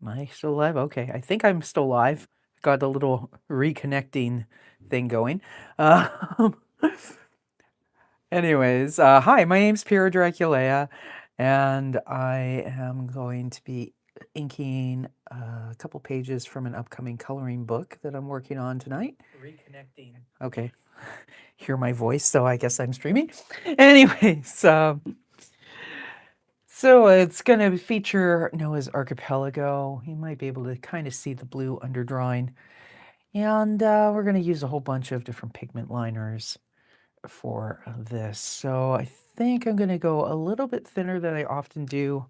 Am I still live? Okay, I think I'm still live. Got a little reconnecting thing going. Um, hi, my name's Pierre Draculea, and I am going to be inking a couple pages from an upcoming coloring book that I'm working on tonight. Reconnecting. Okay, hear my voice, so I guess I'm streaming. Anyways, so it's going to feature Noah's Archipelago. You might be able to kind of see the blue underdrawing. And we're going to use a whole bunch of different pigment liners for this. So I think I'm going to go a little bit thinner than I often do,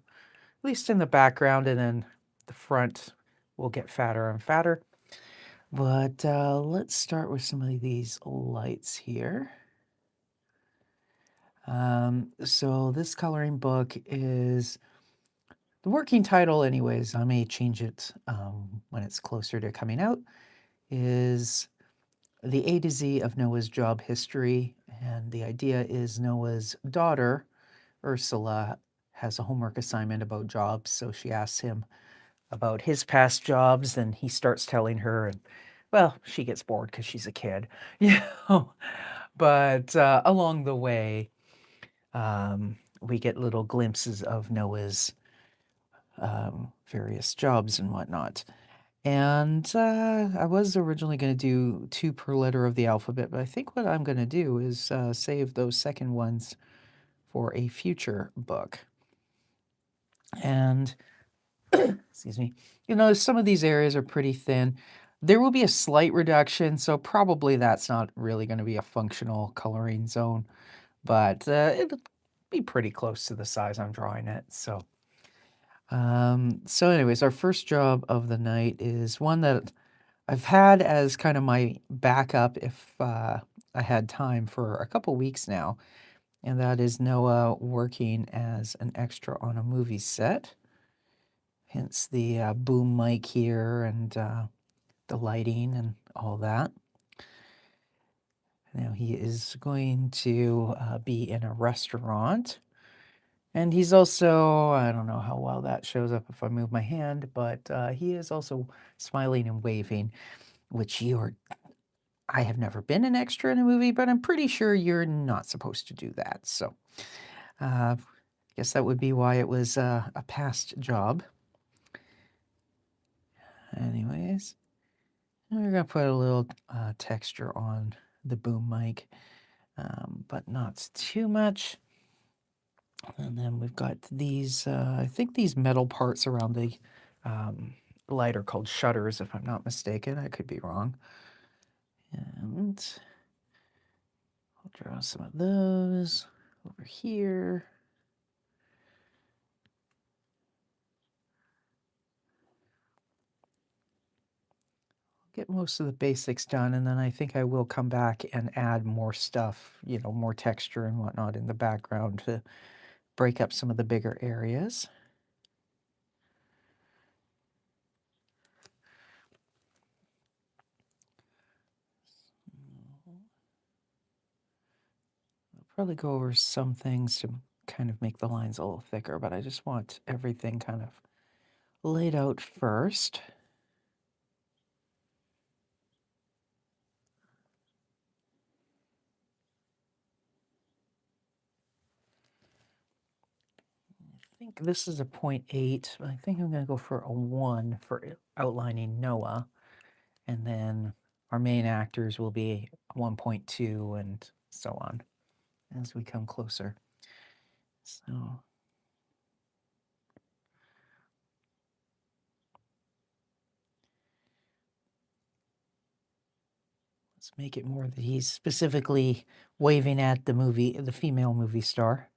at least in the background, and then the front will get fatter and fatter. But let's start with some of these lights here. So this coloring book is the working title anyways. I may change it when it's closer to coming out, is The A to Z of Noah's Job History. And the idea is Noah's daughter, Ursula, has a homework assignment about jobs. So she asks him about his past jobs, and he starts telling her, and well, she gets bored because she's a kid, you know. But along the way, we get little glimpses of Noah's various jobs and whatnot. And I was originally going to do 2 per letter of the alphabet, but I think what I'm going to do is save those second ones for a future book. And, excuse me, some of these areas are pretty thin. There will be a slight reduction, so probably that's not really going to be a functional coloring zone, but it'll be pretty close to the size I'm drawing it. So anyways, our first job of the night is one that I've had as kind of my backup if I had time for a couple weeks now, and that is Noah working as an extra on a movie set. Hence the boom mic here and the lighting and all that. Now he is going to be in a restaurant. And he's also, I don't know how well that shows up if I move my hand, but he is also smiling and waving, which I have never been an extra in a movie, but I'm pretty sure you're not supposed to do that. So I guess that would be why it was a past job. Anyways, we're going to put a little texture on the boom mic, but not too much. And then we've got these, I think these metal parts around the light are called shutters, if I'm not mistaken. I could be wrong. And I'll draw some of those over here. Get most of the basics done, and then I think I will come back and add more stuff, more texture and whatnot in the background to break up some of the bigger areas. I'll probably go over some things to kind of make the lines a little thicker, but I just want everything kind of laid out first. I think this is a 0.8. I think I'm going to go for a 1 for outlining Noah. And then our main actors will be 1.2 and so on as we come closer. So let's make it more that he's specifically waving at the female movie star.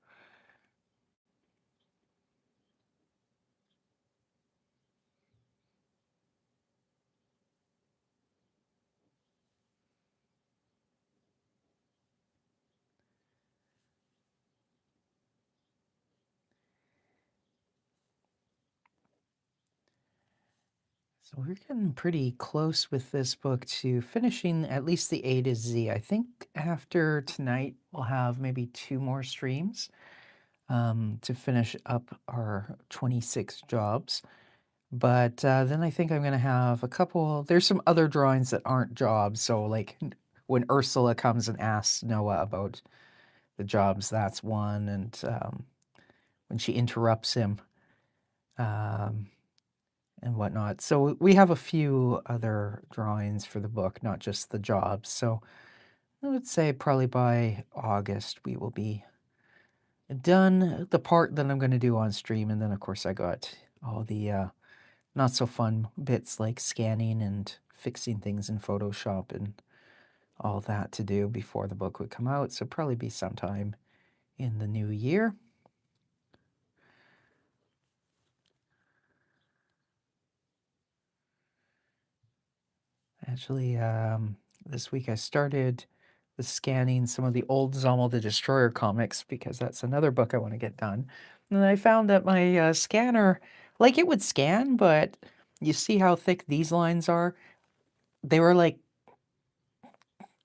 So we're getting pretty close with this book to finishing at least the A to Z. I think after tonight we'll have maybe 2 more streams to finish up our 26 jobs. But, then I think I'm gonna have a couple there's some other drawings that aren't jobs, so, like, when Ursula comes and asks Noah about the jobs, that's one, and, when she interrupts him, um, and whatnot. So we have a few other drawings for the book, not just the jobs. So I would say probably by August we will be done the part that I'm going to do on stream, and then of course I got all the not so fun bits like scanning and fixing things in Photoshop and all that to do before the book would come out. So probably be sometime in the new year. Actually, this week I started with scanning some of the old Zommel the Destroyer comics because that's another book I want to get done. And I found that my scanner, like it would scan, but you see how thick these lines are? They were like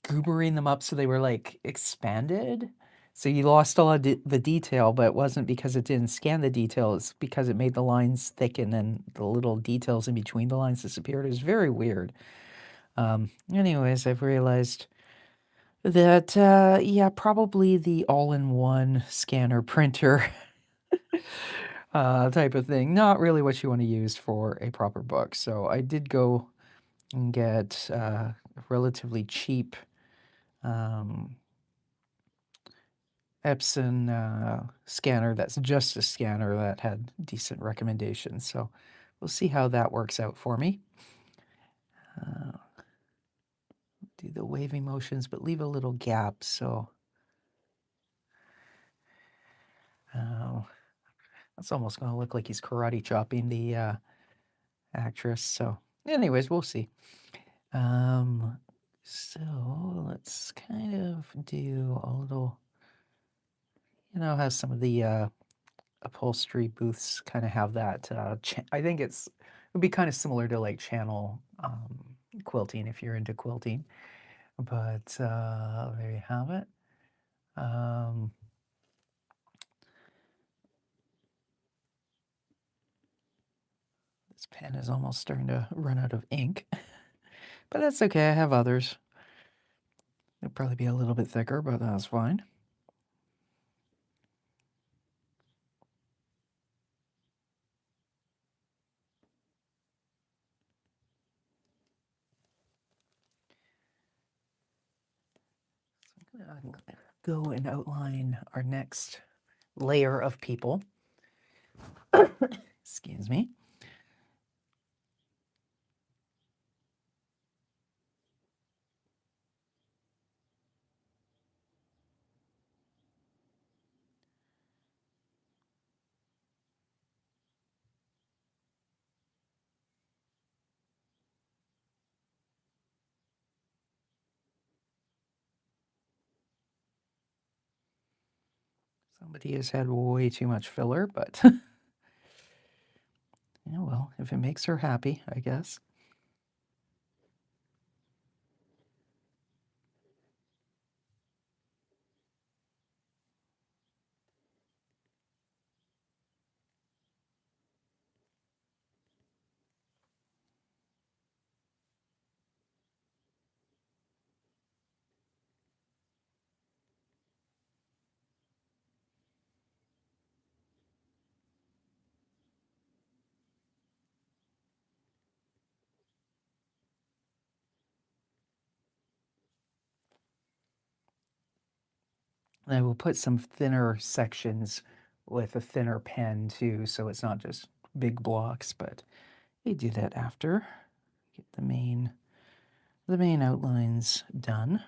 goobering them up so they were like expanded. So you lost all of the detail, but it wasn't because it didn't scan the detail. It's because it made the lines thicken and the little details in between the lines disappeared. It was very weird. Anyways, I've realized that, yeah, probably the all-in-one scanner printer type of thing. Not really what you want to use for a proper book. So I did go and get a relatively cheap um, Epson scanner that's just a scanner that had decent recommendations. So we'll see how that works out for me. Do the wavy motions, but leave a little gap so that's almost going to look like he's karate chopping the actress. So anyways, we'll see. So let's kind of do a little, how some of the upholstery booths kind of have that. I think it would be kind of similar to like channel quilting if you're into quilting. But there you have it. This pen is almost starting to run out of ink, but that's okay. I have others. It'll probably be a little bit thicker, but that's fine. So I'm going to go and outline our next layer of people. Excuse me. Somebody has had way too much filler, but yeah, well, if it makes her happy, I guess. And I will put some thinner sections with a thinner pen too, so it's not just big blocks, but we do that after. Get the main outlines done.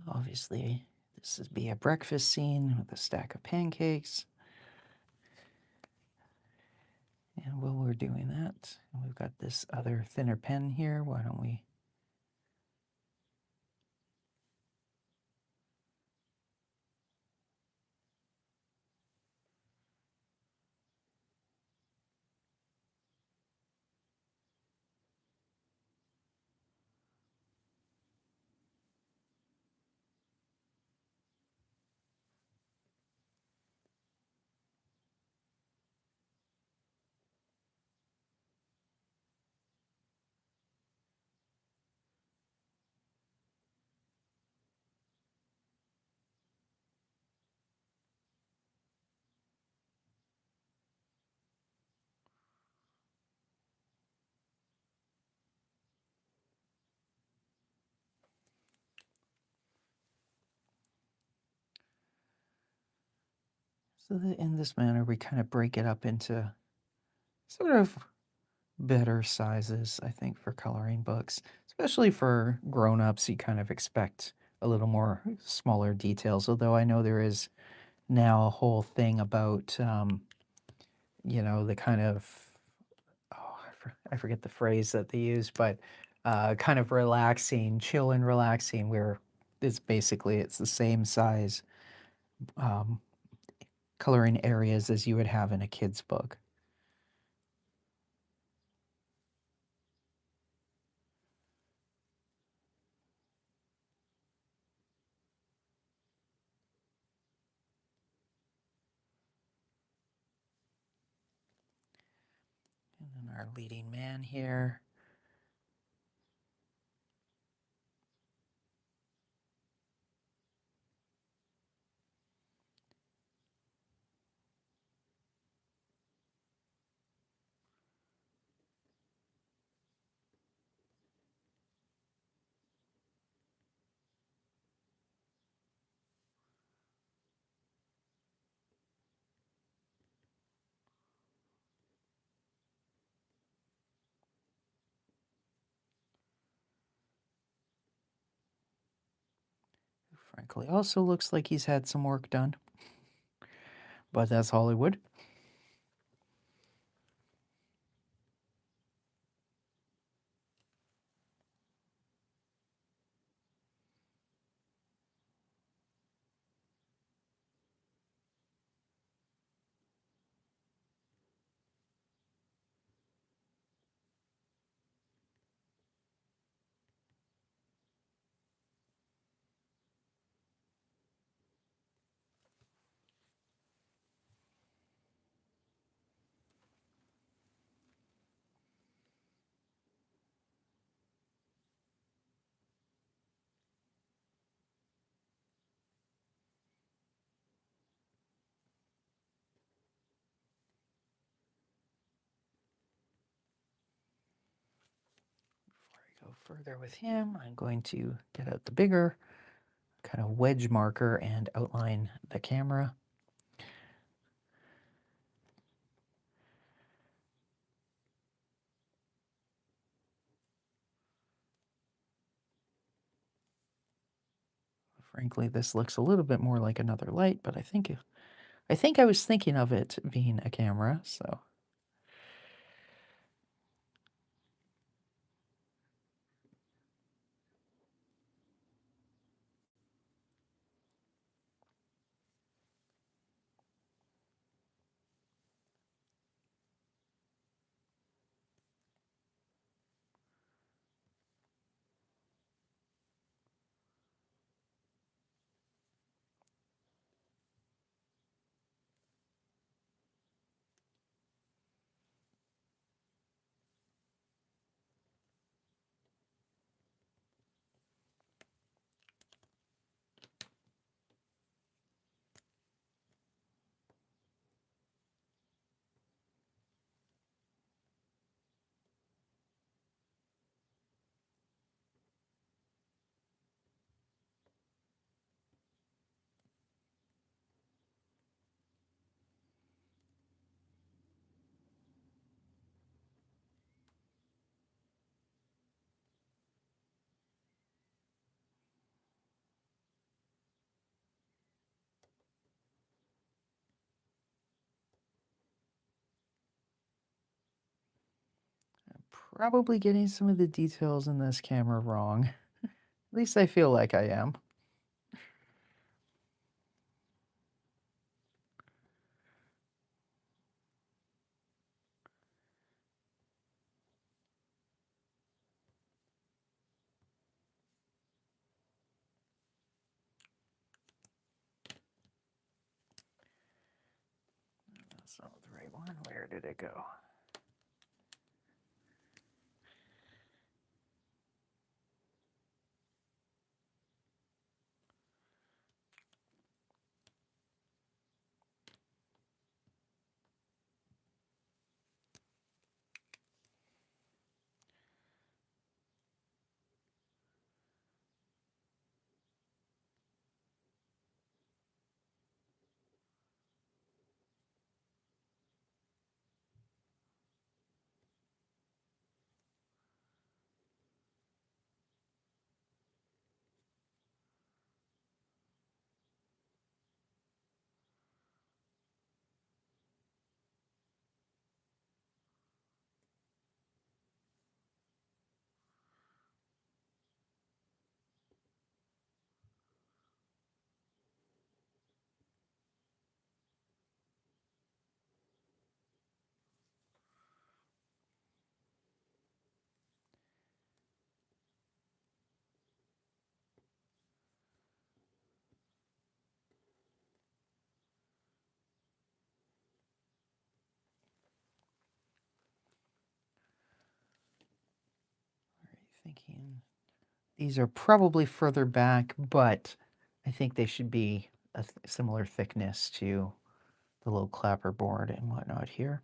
Obviously, this would be a breakfast scene with a stack of pancakes. And while we're doing that, we've got this other thinner pen here. Why don't we? So that in this manner, we kind of break it up into sort of better sizes, I think, for coloring books, especially for grown-ups. You kind of expect a little more smaller details, although I know there is now a whole thing about, the kind of, oh, I forget the phrase that they use, but kind of relaxing, chill and relaxing, where it's the same size um, coloring areas as you would have in a kid's book. And then our leading man here. Frankly, also looks like he's had some work done, but that's Hollywood. Before I go further with him, I'm going to get out the bigger kind of wedge marker and outline the camera. Frankly, this looks a little bit more like another light, but I think I was thinking of it being a camera, so. probably getting some of the details in this camera wrong. At least I feel like I am. That's not the right one. Where did it go? Thinking these are probably further back, but I think they should be a similar thickness to the little clapper board and whatnot here.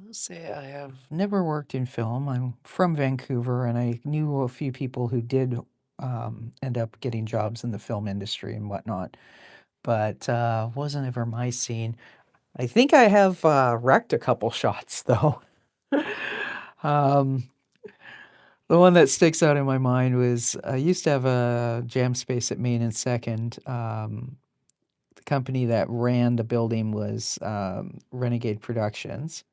I'll say I have never worked in film. I'm from Vancouver, and I knew a few people who did end up getting jobs in the film industry and whatnot, but wasn't ever my scene. I think I have wrecked a couple shots though. um, the one that sticks out in my mind was I used to have a jam space at Main and Second. The company that ran the building was Renegade Productions.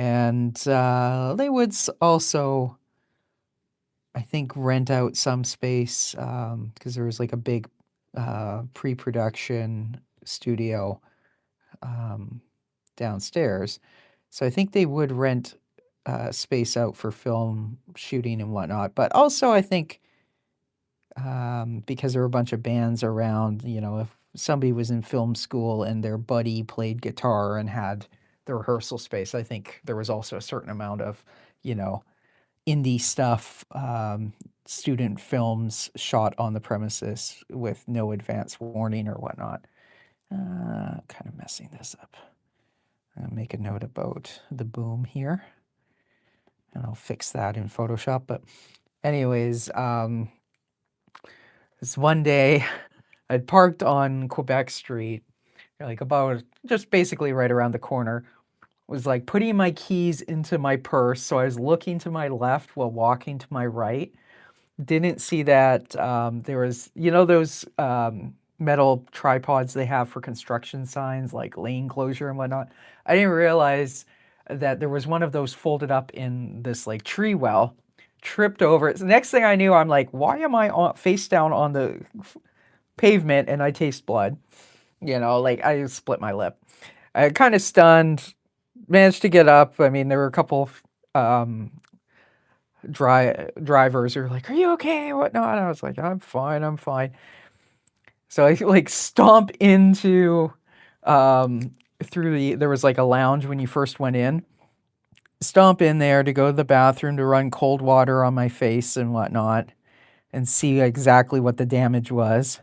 And they would also, I think, rent out some space because there was like a big pre-production studio um, downstairs. So I think they would rent space out for film shooting and whatnot. But also, I think because there were a bunch of bands around, you know, if somebody was in film school and their buddy played guitar and had the rehearsal space, I think there was also a certain amount of, you know, indie stuff, student films shot on the premises with no advance warning or whatnot. Kind of messing this up. I'm gonna make a note about the boom here, and I'll fix that in Photoshop. But anyways, this one day I'd parked on Quebec Street, like about just basically right around the corner. Was like putting my keys into my purse, so I was looking to my left while walking to my right. Didn't see that there was, you know, those metal tripods they have for construction signs, like lane closure and whatnot. I didn't realize that there was one of those folded up in this like tree well. Tripped over it. So next thing I knew, I'm like, why am I face down on the pavement and I taste blood? You know, like I split my lip. I kind of stunned, managed to get up. I mean, there were a couple um, drivers who were like, "Are you okay?" Whatnot. And I was like, "I'm fine. I'm fine." So I like stomp into um, through there was like a lounge when you first went in. Stomp in there to go to the bathroom to run cold water on my face and whatnot and see exactly what the damage was.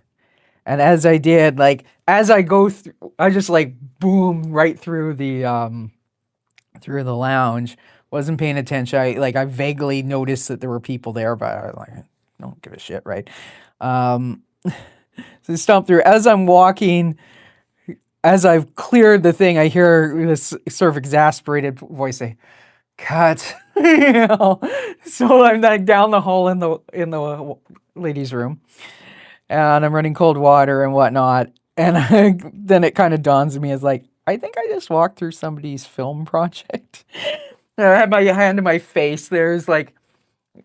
And as I did, like as I go through, I just like boom right through the lounge. Wasn't paying attention. I vaguely noticed that there were people there, but I was like, I don't give a shit, right? Um, so I stomp through. As I'm walking, as I've cleared the thing, I hear this sort of exasperated voice say, "Cut." So I'm like down the hall in the ladies' room, and I'm running cold water and whatnot. And then it kind of dawns on me as like, I think I just walked through somebody's film project. And I had my hand to my face. There's like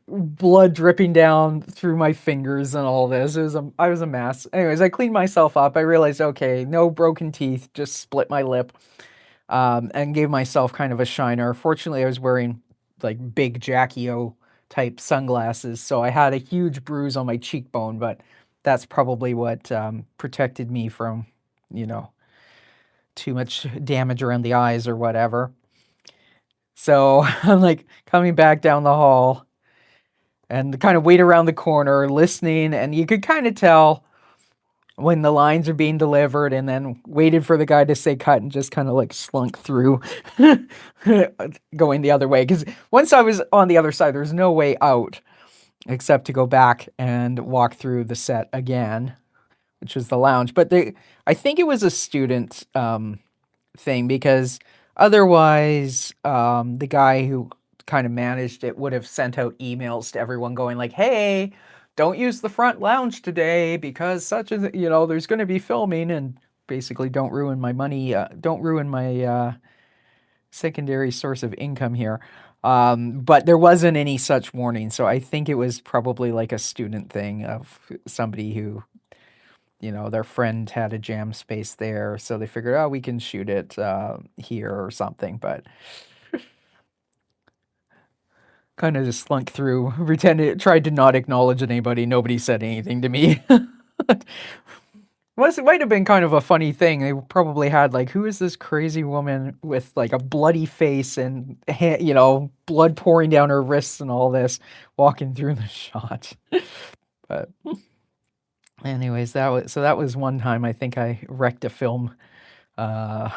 blood dripping down through my fingers and all this. I was a mess. Anyways, I cleaned myself up. I realized, okay, no broken teeth, just split my lip, and gave myself kind of a shiner. Fortunately, I was wearing like big Jackie O type sunglasses, so I had a huge bruise on my cheekbone, but that's probably what protected me from, you know, too much damage around the eyes or whatever. So I'm like coming back down the hall and kind of wait around the corner listening, and you could kind of tell when the lines are being delivered and then waited for the guy to say cut and just kind of like slunk through going the other way, because once I was on the other side there was no way out except to go back and walk through the set again, which was the lounge. But I think it was a student thing, because otherwise the guy who kind of managed it would have sent out emails to everyone going like, "Hey, don't use the front lounge today because such as, there's going to be filming, and basically don't ruin my money, don't ruin my secondary source of income here." But there wasn't any such warning, so I think it was probably like a student thing of somebody who, their friend had a jam space there, so they figured, oh, we can shoot it here or something. But kind of just slunk through, pretended, tried to not acknowledge anybody. Nobody said anything to me. It might have been kind of a funny thing. They probably had like, who is this crazy woman with like a bloody face and blood pouring down her wrists and all this, walking through the shot. But anyways, that was one time I think I wrecked a film, uh,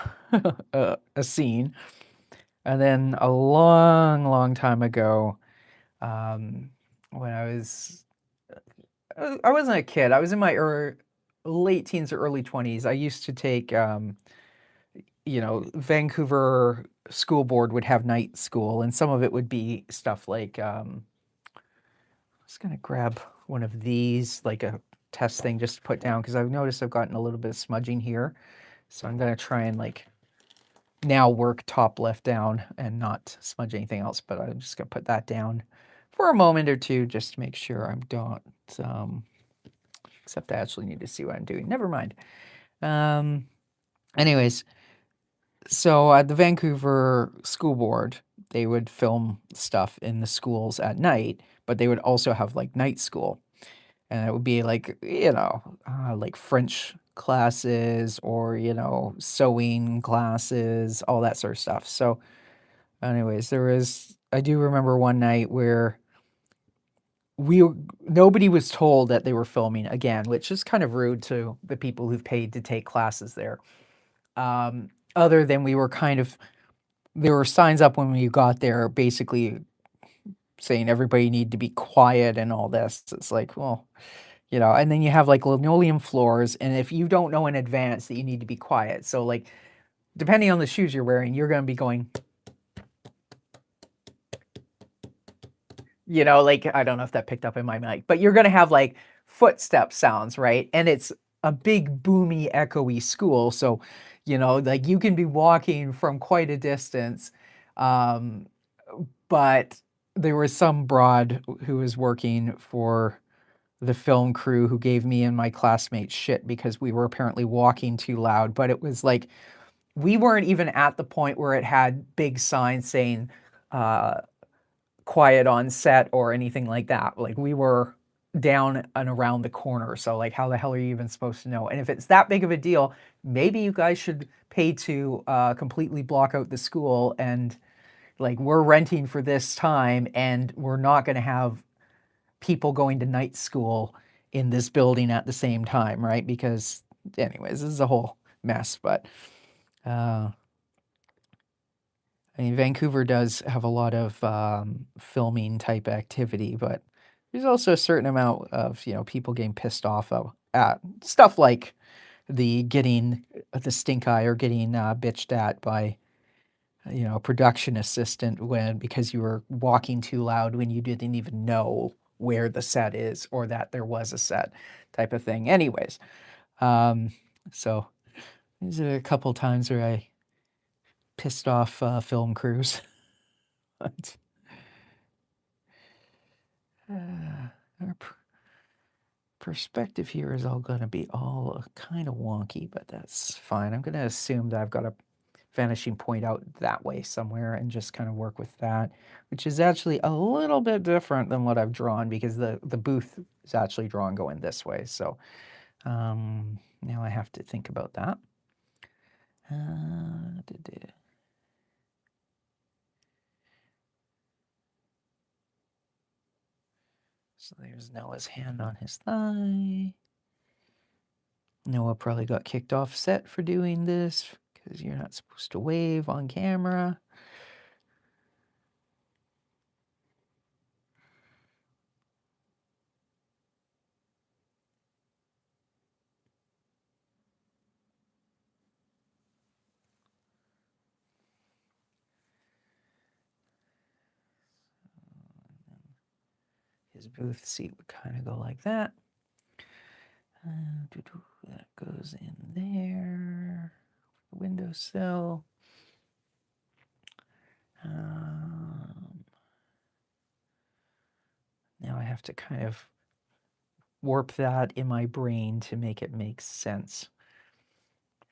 a scene. And then a long, long time ago, when I wasn't a kid. I was in my late teens or early 20s. I used to take, Vancouver school board would have night school, and some of it would be stuff like, I was gonna grab one of these, like a test thing just to put down, because I've noticed I've gotten a little bit of smudging here. So I'm gonna try and like now work top left down and not smudge anything else, but I'm just gonna put that down for a moment or two just to make sure I'm not, except I actually need to see what I'm doing. Never mind. Um, anyways, so at the Vancouver School Board, they would film stuff in the schools at night, but they would also have like night school. And it would be like, like French classes or, sewing classes, all that sort of stuff. So, anyways, I do remember one night where nobody was told that they were filming again, which is kind of rude to the people who've paid to take classes there. Other than there were signs up when we got there basically saying everybody need to be quiet and all this. It's like, well, and then you have like linoleum floors, and if you don't know in advance that you need to be quiet, so like depending on the shoes you're wearing, you're going to be going, like, I don't know if that picked up in my mic, but you're going to have like footstep sounds, right? And it's a big boomy echoey school, so like you can be walking from quite a distance, um, but there was some broad who was working for the film crew who gave me and my classmates shit because we were apparently walking too loud. But it was like we weren't even at the point where it had big signs saying quiet on set or anything like that. Like we were down and around the corner. So like how the hell are you even supposed to know? And if it's that big of a deal, maybe you guys should pay to completely block out the school, and like we're renting for this time and we're not going to have people going to night school in this building at the same time, right? Because anyways, this is a whole mess, but uh, I mean, Vancouver does have a lot of filming type activity, but there's also a certain amount of, people getting pissed off at stuff like the getting the stink eye or getting bitched at by, a production assistant because you were walking too loud when you didn't even know where the set is or that there was a set type of thing. Anyways, um, so these are a couple times where I pissed off film crews. But, our perspective here is all going to be all kind of wonky, but that's fine. I'm going to assume that I've got a vanishing point out that way somewhere and just kind of work with that, which is actually a little bit different than what I've drawn because the booth is actually drawn going this way. So now I have to think about that. So there's Noah's hand on his thigh. Noah probably got kicked off set for doing this because you're not supposed to wave on camera. His booth seat would kind of go like that. That goes in there. Windowsill. Now I have to kind of warp that in my brain to make it make sense.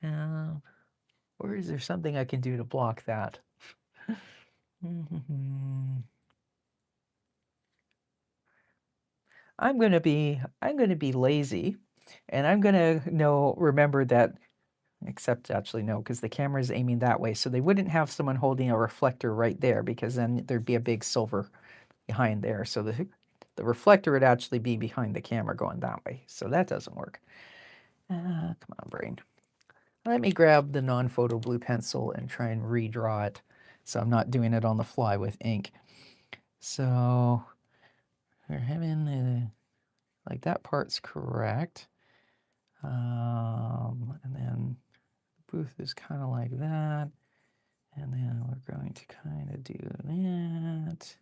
Or is there something I can do to block that? I'm gonna be lazy, and I'm gonna remember that. Except actually no, because the camera is aiming that way, so they wouldn't have someone holding a reflector right there because then there'd be a big silver behind there. So the reflector would actually be behind the camera going that way. So that doesn't work. Come on, brain. Let me grab the non-photo blue pencil and try and redraw it so I'm not doing it on the fly with ink. So we're having like that part's correct. And then the booth is kind of like that. And then we're going to kind of do that.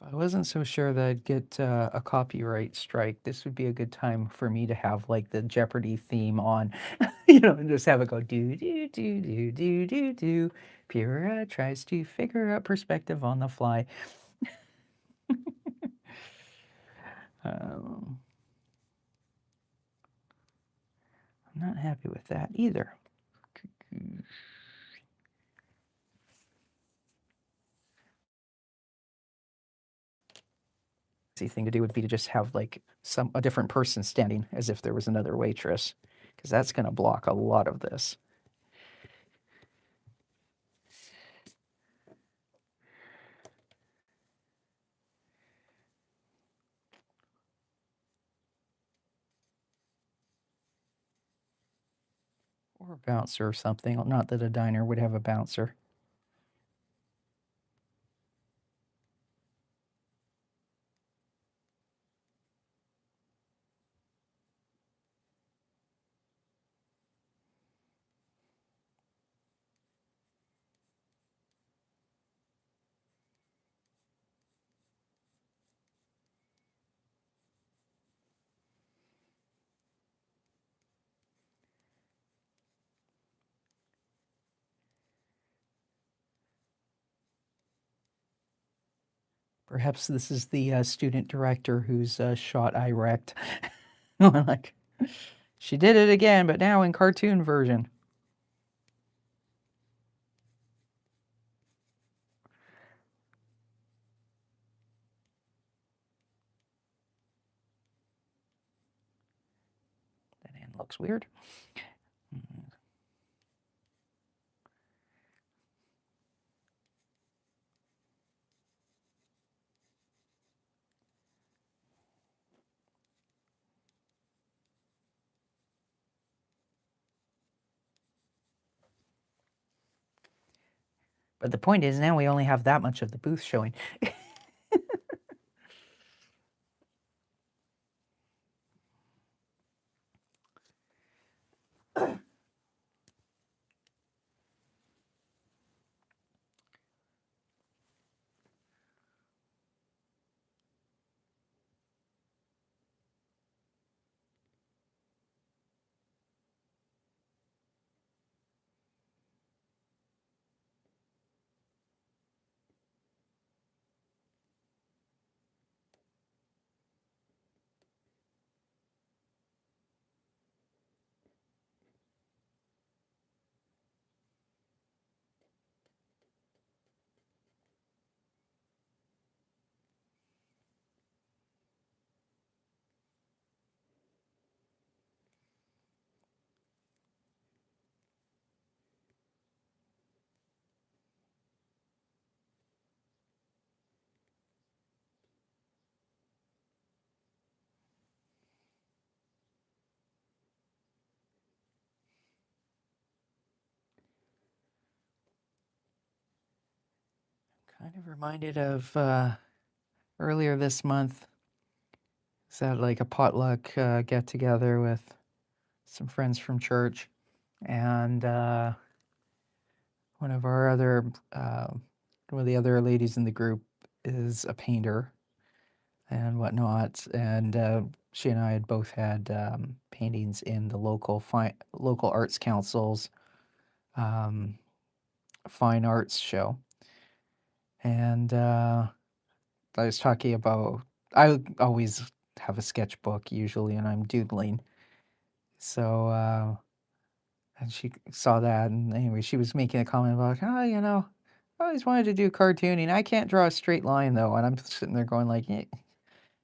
If I wasn't so sure that I'd get a copyright strike, this would be a good time for me to have like the Jeopardy theme on, and just have it go do do do do do do do. Pyrrha tries to figure out perspective on the fly. I'm not happy with that either. Easy thing to do would be to just have like a different person standing as if there was another waitress, because that's going to block a lot of this. Or a bouncer or something. Not that a diner would have a bouncer. Perhaps this is the student director whose shot I wrecked. Like, she did it again, but now in cartoon version. That hand looks weird. But the point is now we only have that much of the booth showing. Kind of reminded of earlier this month. Is that like a potluck get together with some friends from church, and one of our other one of the other ladies in the group is a painter and whatnot, and she and I had both had paintings in the local arts council's um, fine arts show, and I was talking about I always have a sketchbook usually, and I'm doodling, so. And she saw that, and anyway, she was making a comment about, oh, I always wanted to do cartooning. I can't draw a straight line though, and I'm sitting there going like, yeah,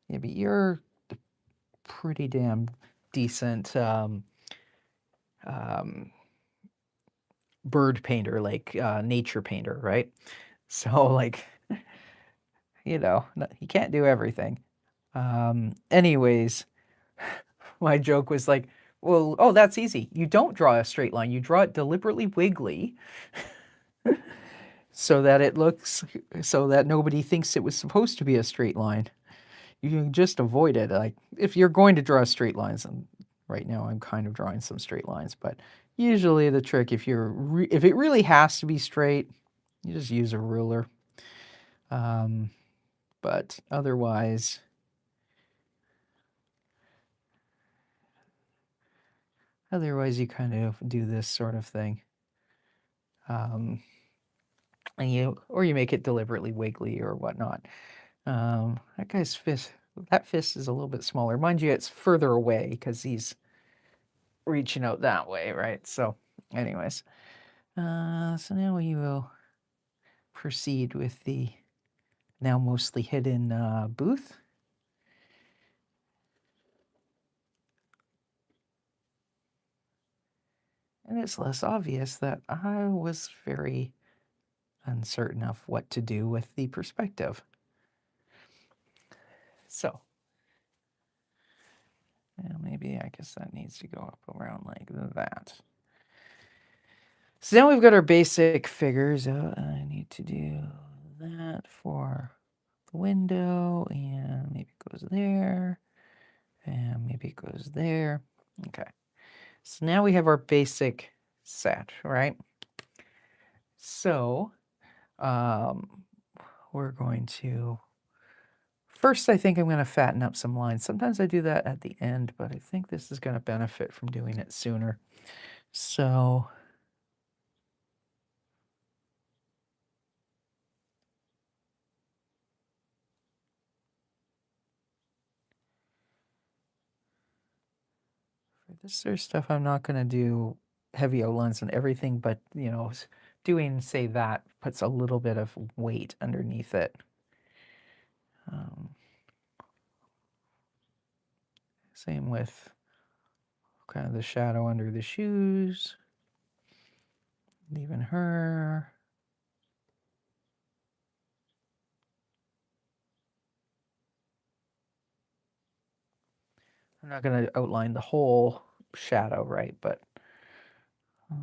yeah, but you're a pretty damn decent um, bird painter, like nature painter, right? So like, you can't do everything. Anyways, my joke was like, well, oh, that's easy. You don't draw a straight line. You draw it deliberately wiggly so that it looks so that nobody thinks it was supposed to be a straight line. You can just avoid it. Like if you're going to draw straight lines, and right now I'm kind of drawing some straight lines, but usually the trick, if it really has to be straight, you just use a ruler. But otherwise you kind of do this sort of thing. And you make it deliberately wiggly or whatnot. That guy's fist is a little bit smaller. Mind you, it's further away because he's reaching out that way, right? So, anyways, so now we will proceed with the now mostly hidden booth. And it's less obvious that I was very uncertain of what to do with the perspective. So, maybe I guess that needs to go up around like that. So now we've got our basic figures. I need to do that for the window, and maybe it goes there, and maybe it goes there. Okay. So now we have our basic set, right? So we're going to first, I think I'm going to fatten up some lines. Sometimes I do that at the end, but I think this is going to benefit from doing it sooner. So This sort of stuff I'm not gonna do heavy outlines on everything, but, you know, doing, say, that puts a little bit of weight underneath it. Um, Same with kind of the shadow under the shoes, leaving her. I'm not gonna outline the whole shadow, right? But uh,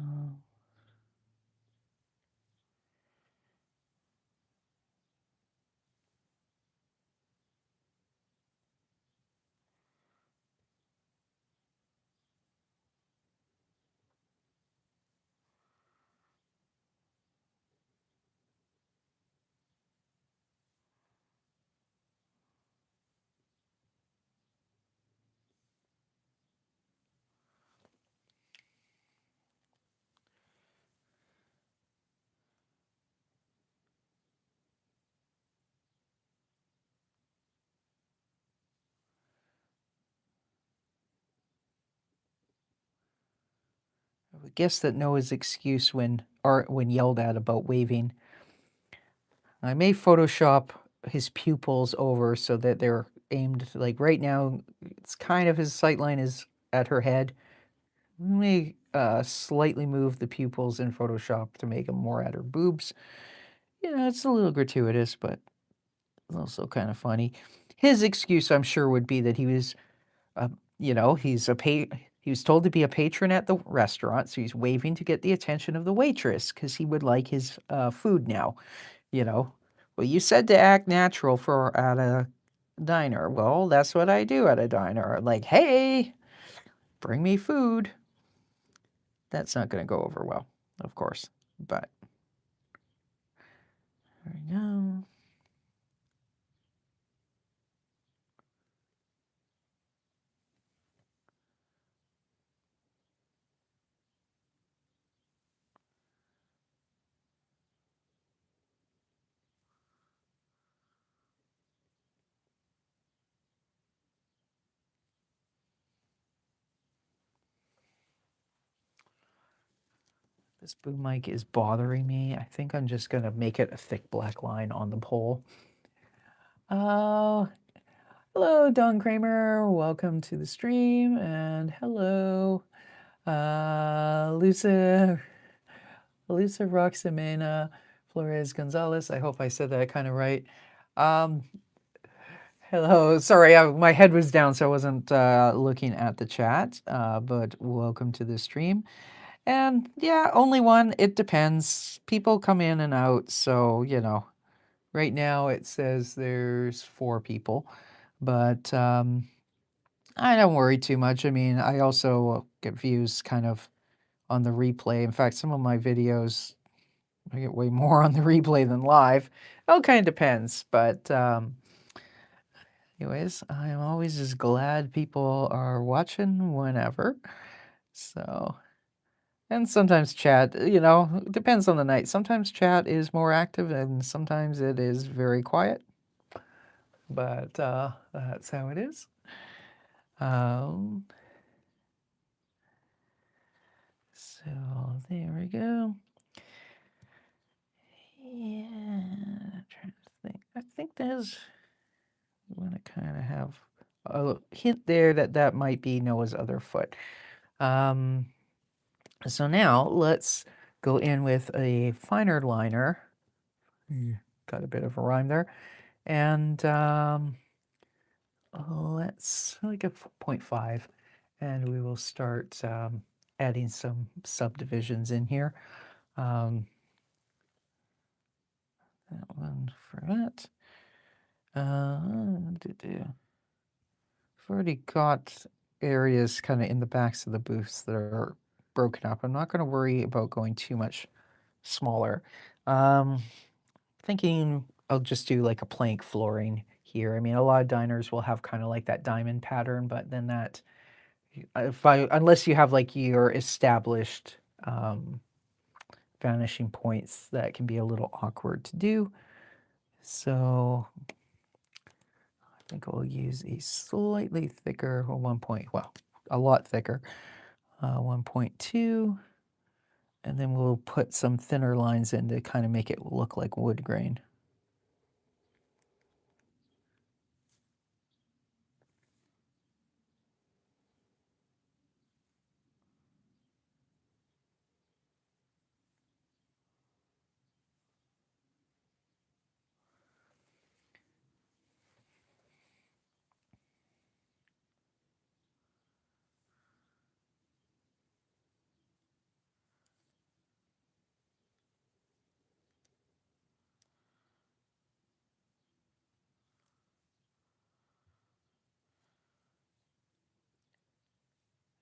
I would guess that Noah's excuse when yelled at about waving, I may Photoshop his pupils over so that they're aimed like right now. It's kind of his sight line is at her head. May slightly move the pupils in Photoshop to make them more at her boobs. You know, it's a little gratuitous, but it's also kind of funny. His excuse, I'm sure, would be that he was, you know, he was told to be a patron at the restaurant, so he's waving to get the attention of the waitress because he would like his food now. You know, well, you said to act natural for at a diner. Well, that's what I do at a diner. Like, hey, bring me food. That's not going to go over well, of course. But there we go. This boom mic is bothering me. I think I'm just going to make it a thick black line on the pole. Oh, hello, Don Kramer. Welcome to the stream. And hello, Lucia Roxamena Flores Gonzalez. I hope I said that kind of right. Um, Hello. Sorry, my head was down, so I wasn't looking at the chat. But welcome to the stream. And yeah, only one. It depends. People come in and out, so you know. Right now it says there's 4 people, but I don't worry too much. I mean, I also get views kind of on the replay. In fact, some of my videos I get way more on the replay than live. It all kind of depends, but. Anyways, I'm always just glad people are watching whenever. So, and sometimes chat, you know, it depends on the night. Sometimes chat is more active and sometimes it is very quiet. But that's how it is. So there we go. Yeah, I'm trying to think. I think there's I want to kind of have a hint there that that might be Noah's other foot. So now let's go in with a finer liner. Got a bit of a rhyme there. And let's like a 0.5. And we will start adding some subdivisions in here. That one for that. I've already got areas kind of in the backs of the booths that are broken up. I'm not going to worry about going too much smaller. Thinking I'll just do like a plank flooring here. I mean, a lot of diners will have kind of like that diamond pattern, but then that, unless you have like your established vanishing points, that can be a little awkward to do. So I think I'll use a slightly thicker, well, 1 point, well, a lot thicker 1.2, and then we'll put some thinner lines in to kind of make it look like wood grain.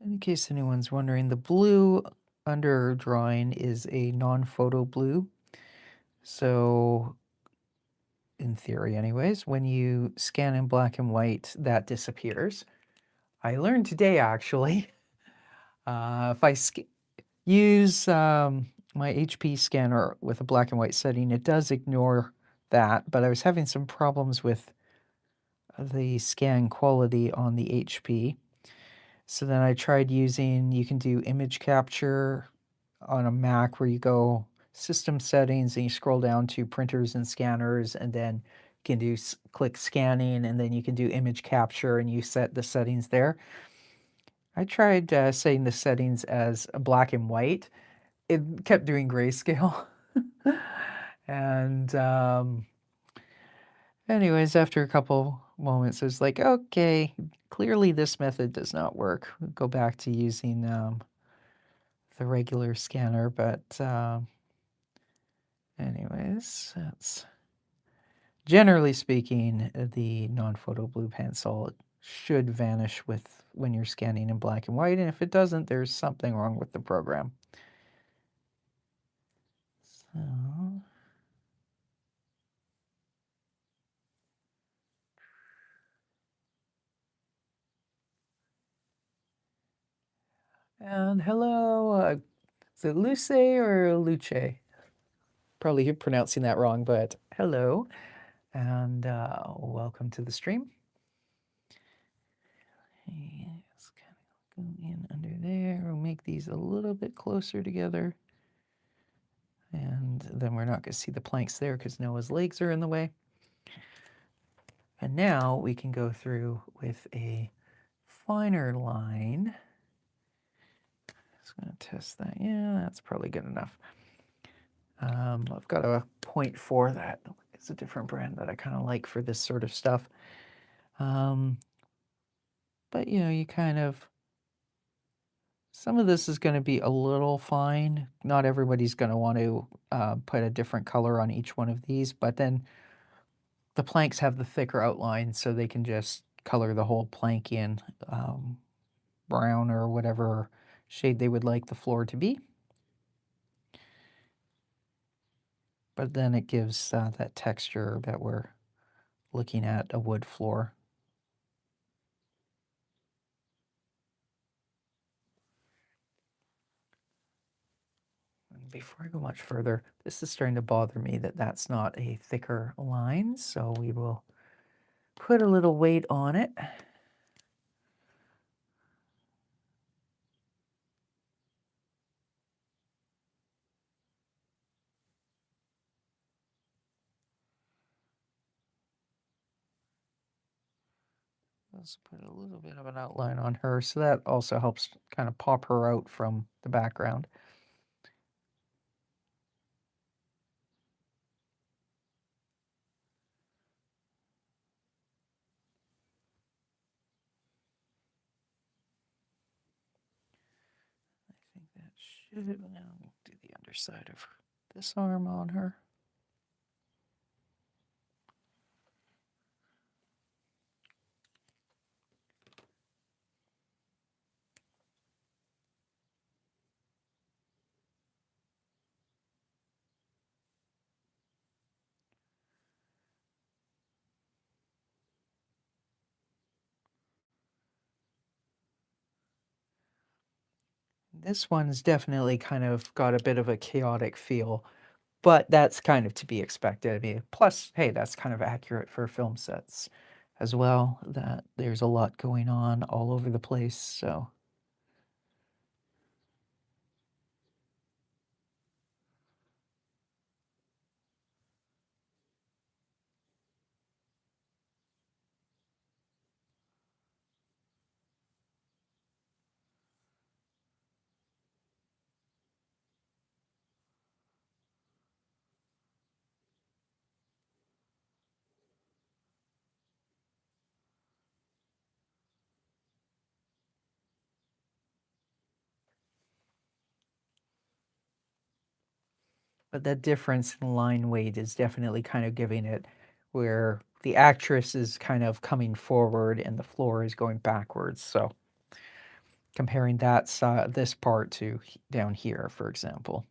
In case anyone's wondering, the blue under drawing is a non-photo blue. So, in theory anyways, when you scan in black and white, that disappears. I learned today, actually, if I use my HP scanner with a black and white setting, it does ignore that, but I was having some problems with the scan quality on the HP. So then I tried using, you can do image capture on a Mac where you go system settings and you scroll down to printers and scanners, and then you can do click scanning, and then you can do image capture and you set the settings there. I tried setting the settings as a black and white. It kept doing grayscale. And anyways, after a couple moments, I was like, okay, clearly this method does not work. Go back to using the regular scanner, but anyways, that's generally speaking, the non-photo blue pencil should vanish with when you're scanning in black and white, and if it doesn't, there's something wrong with the program. So, and hello, is it Luce or Luce? Probably pronouncing that wrong, but hello, and welcome to the stream. Let's kind of go in under there. We'll make these a little bit closer together. And then we're not going to see the planks there because Noah's legs are in the way. And now we can go through with a finer line. Just going to test that. Yeah, that's probably good enough. I've got a 0.4 that is a different brand that I kind of like for this sort of stuff. But you know, you kind of, some of this is going to be a little fine. Not everybody's going to want to put a different color on each one of these, but then the planks have the thicker outline, so they can just color the whole plank in brown or whatever shade they would like the floor to be. But then it gives that texture that we're looking at a wood floor. And before I go much further, this is starting to bother me that that's not a thicker line, so we will put a little weight on it. Let's put a little bit of an outline on her, so that also helps kind of pop her out from the background. I think that should, now we'll do the underside of this arm on her. This one's definitely kind of got a bit of a chaotic feel, but that's kind of to be expected. I mean, plus, hey, that's kind of accurate for film sets as well, that there's a lot going on all over the place, so. But that difference in line weight is definitely kind of giving it where the actress is kind of coming forward and the floor is going backwards. So comparing that this part to down here, for example.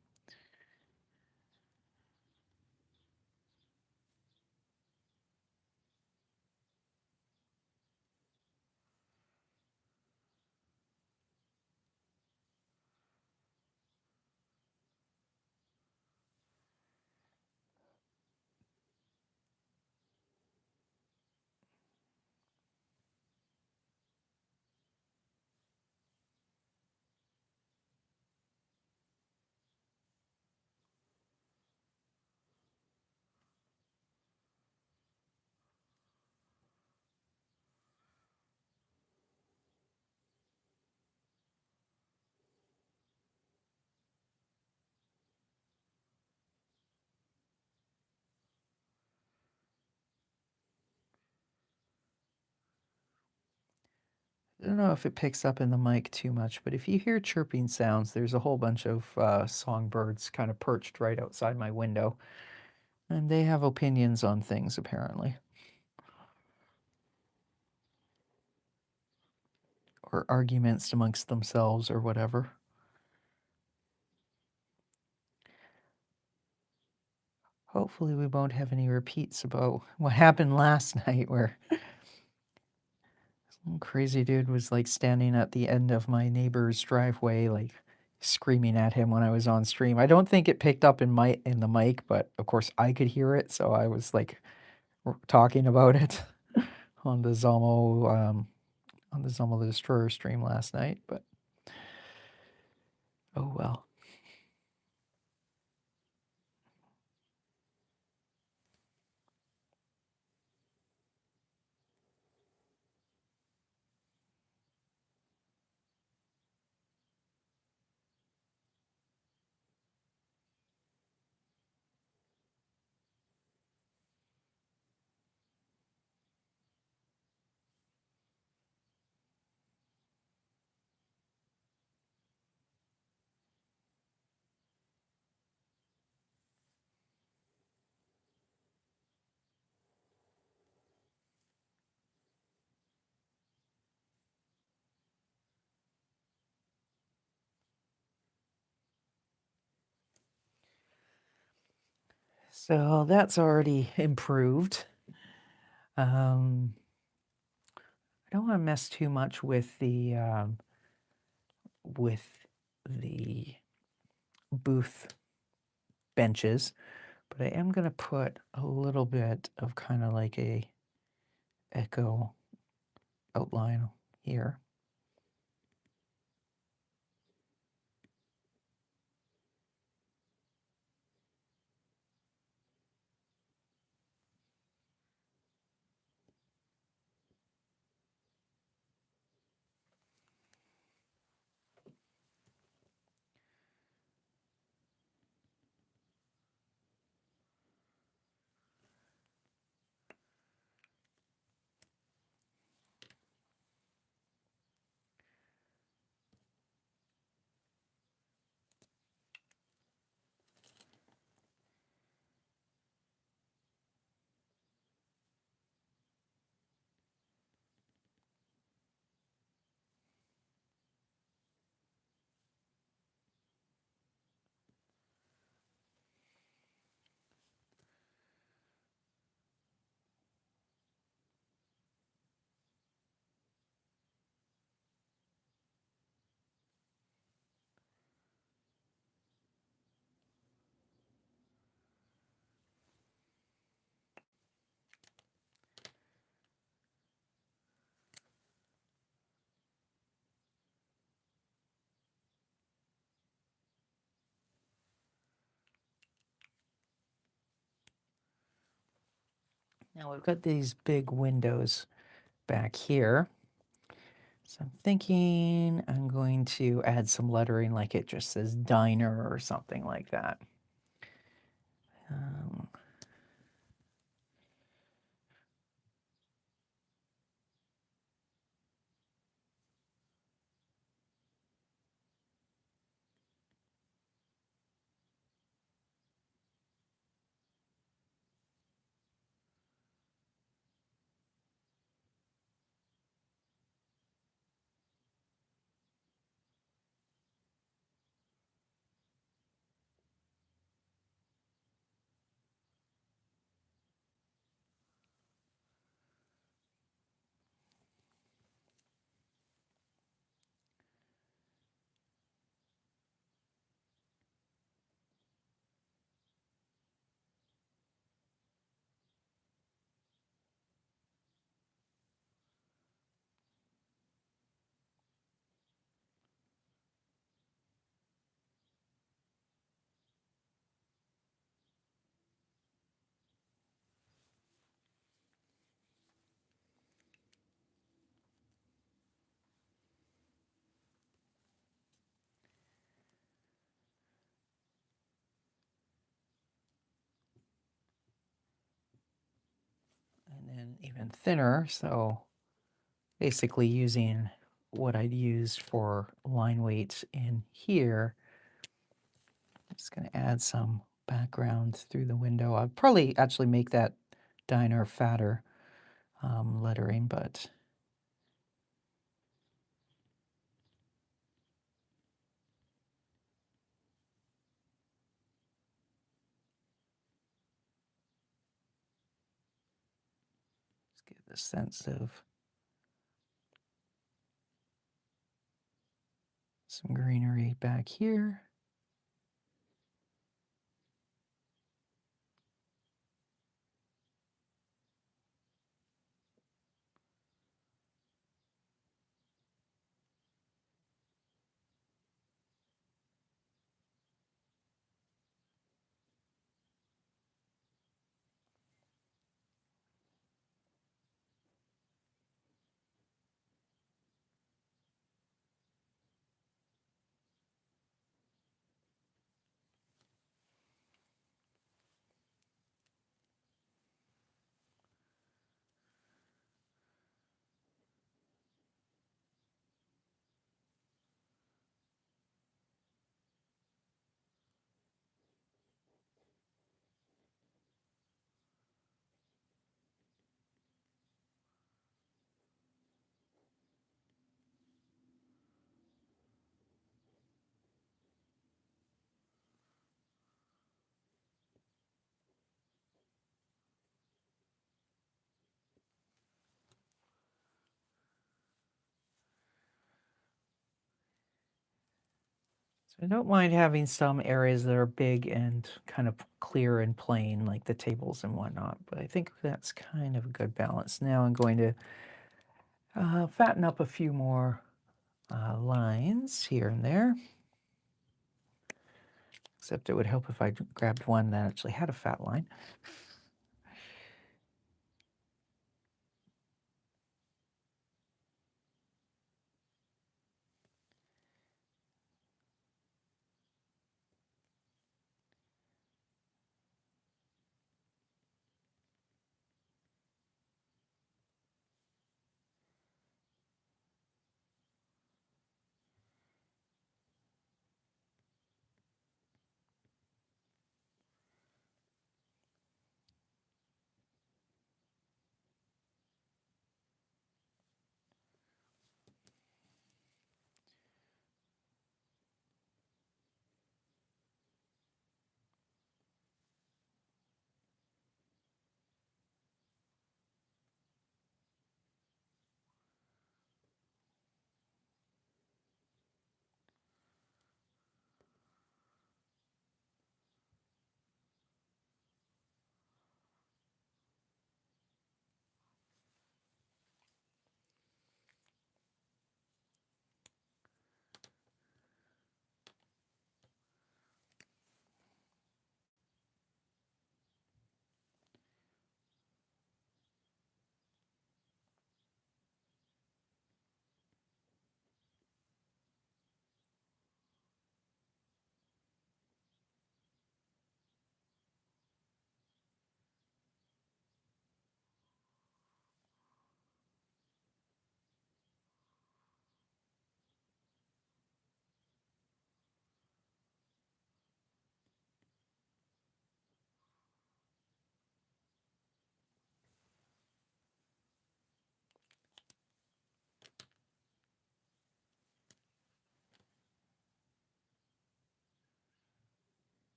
I don't know if it picks up in the mic too much, but if you hear chirping sounds, there's a whole bunch of songbirds kind of perched right outside my window, and they have opinions on things apparently, or arguments amongst themselves or whatever. Hopefully, we won't have any repeats about what happened last night where some crazy dude was like standing at the end of my neighbor's driveway, like screaming at him when I was on stream. I don't think it picked up in the mic, but of course I could hear it, so I was like talking about it on the Zomo the Destroyer stream last night. But oh well. So that's already improved. I don't want to mess too much with the booth benches, but I am going to put a little bit of kind of like a echo outline here. Now we've got these big windows back here. So I'm thinking I'm going to add some lettering like it just says diner or something like that. Um, and thinner, so basically using what I'd use for line weights in here. I'm just going to add some background through the window. I'll probably actually make that diner fatter lettering, but let's get the sense of some greenery back here. So I don't mind having some areas that are big and kind of clear and plain, like the tables and whatnot, but I think that's kind of a good balance. Now I'm going to fatten up a few more lines here and there, except it would help if I grabbed one that actually had a fat line.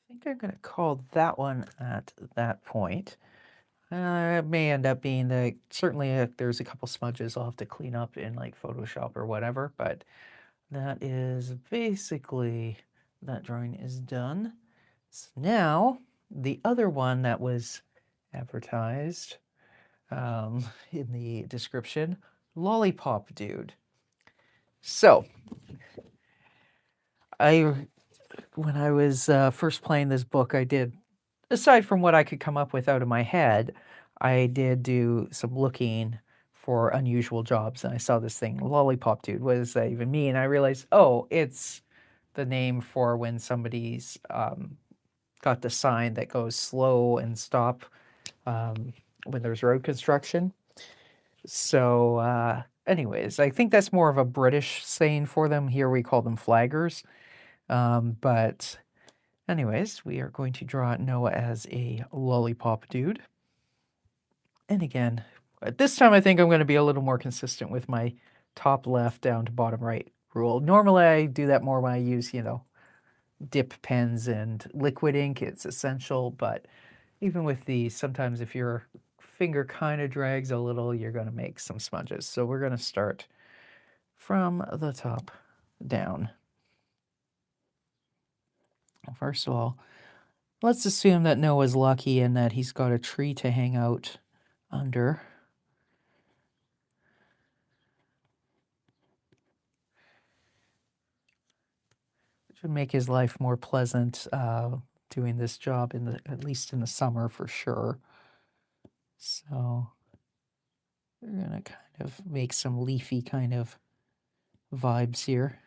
I think I'm going to call that one at that point. It may end up being that certainly if there's a couple smudges I'll have to clean up in like Photoshop or whatever, but that is basically, that drawing is done. So now the other one that was advertised in the description, Lollipop Dude. So, I when I was first playing this book, I did, aside from what I could come up with out of my head, I did do some looking for unusual jobs, and I saw this thing, Lollipop Dude. What does that even mean? I realized, oh, it's the name for when somebody's got the sign that goes slow and stop when there's road construction. So, anyways, I think that's more of a British saying for them. Here we call them flaggers. But anyways, we are going to draw Noah as a lollipop dude. And again, at this time, I think I'm going to be a little more consistent with my top left down to bottom right rule. Normally, I do that more when I use, dip pens and liquid ink. It's essential, but even with these, sometimes if your finger kind of drags a little, you're going to make some smudges. So we're going to start from the top down. First of all, let's assume that Noah's lucky and that he's got a tree to hang out under. Which would make his life more pleasant doing this job at least in the summer for sure. So we're gonna kind of make some leafy kind of vibes here.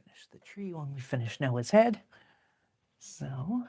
Finish the tree when we finish Noah's head. So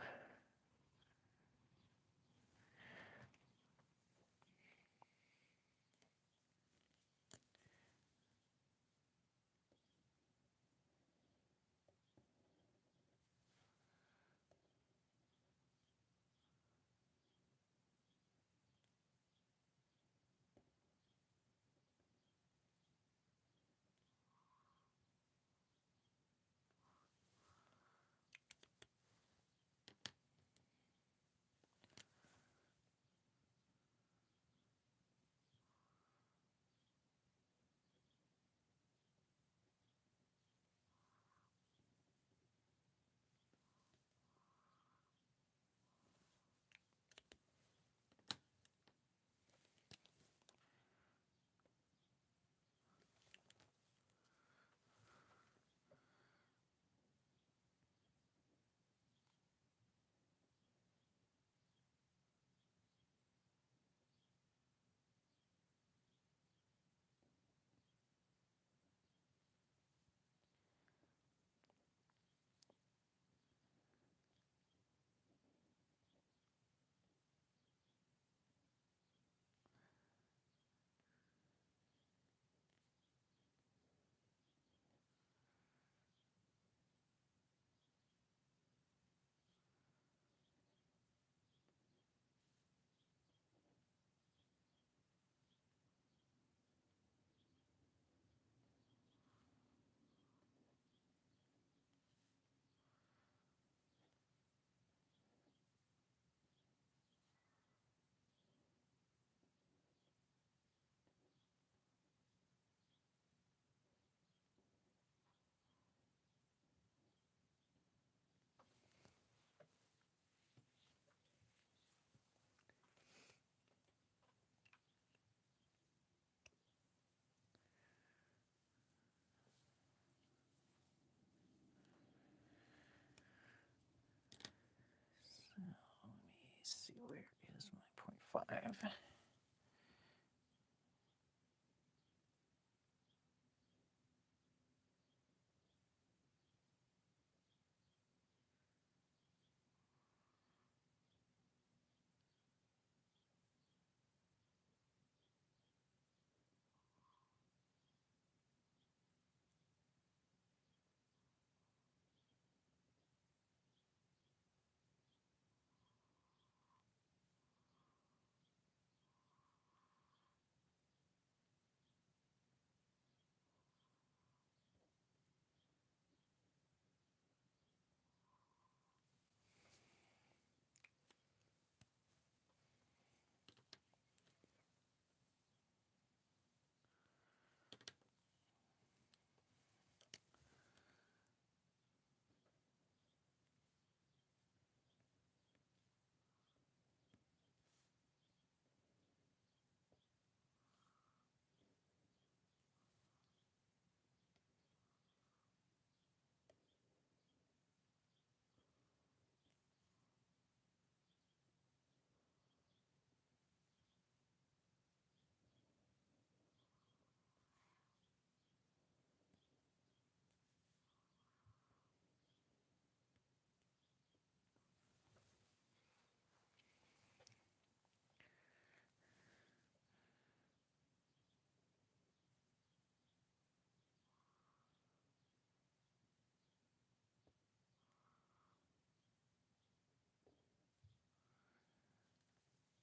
where is my 0.5?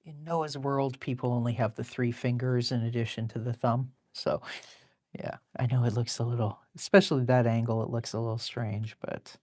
In Noah's world, people only have the 3 fingers in addition to the thumb. So, yeah, I know it looks a little, especially that angle, it looks a little strange, but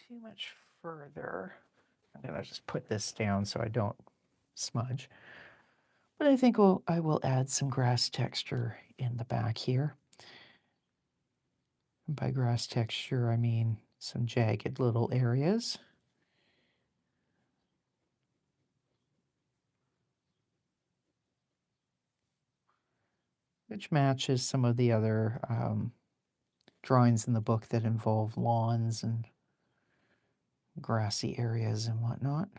too much further. I'm going to just put this down so I don't smudge. But I think I will add some grass texture in the back here. And by grass texture, I mean some jagged little areas. Which matches some of the other drawings in the book that involve lawns and grassy areas and whatnot.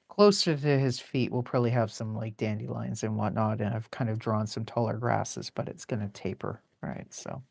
Closer to his feet, we'll probably have some like dandelions and whatnot, and I've kind of drawn some taller grasses, but it's going to taper, right? So.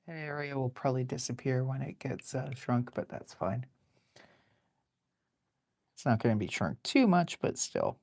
That area will probably disappear when it gets shrunk, but that's fine. It's not going to be shrunk too much, but still.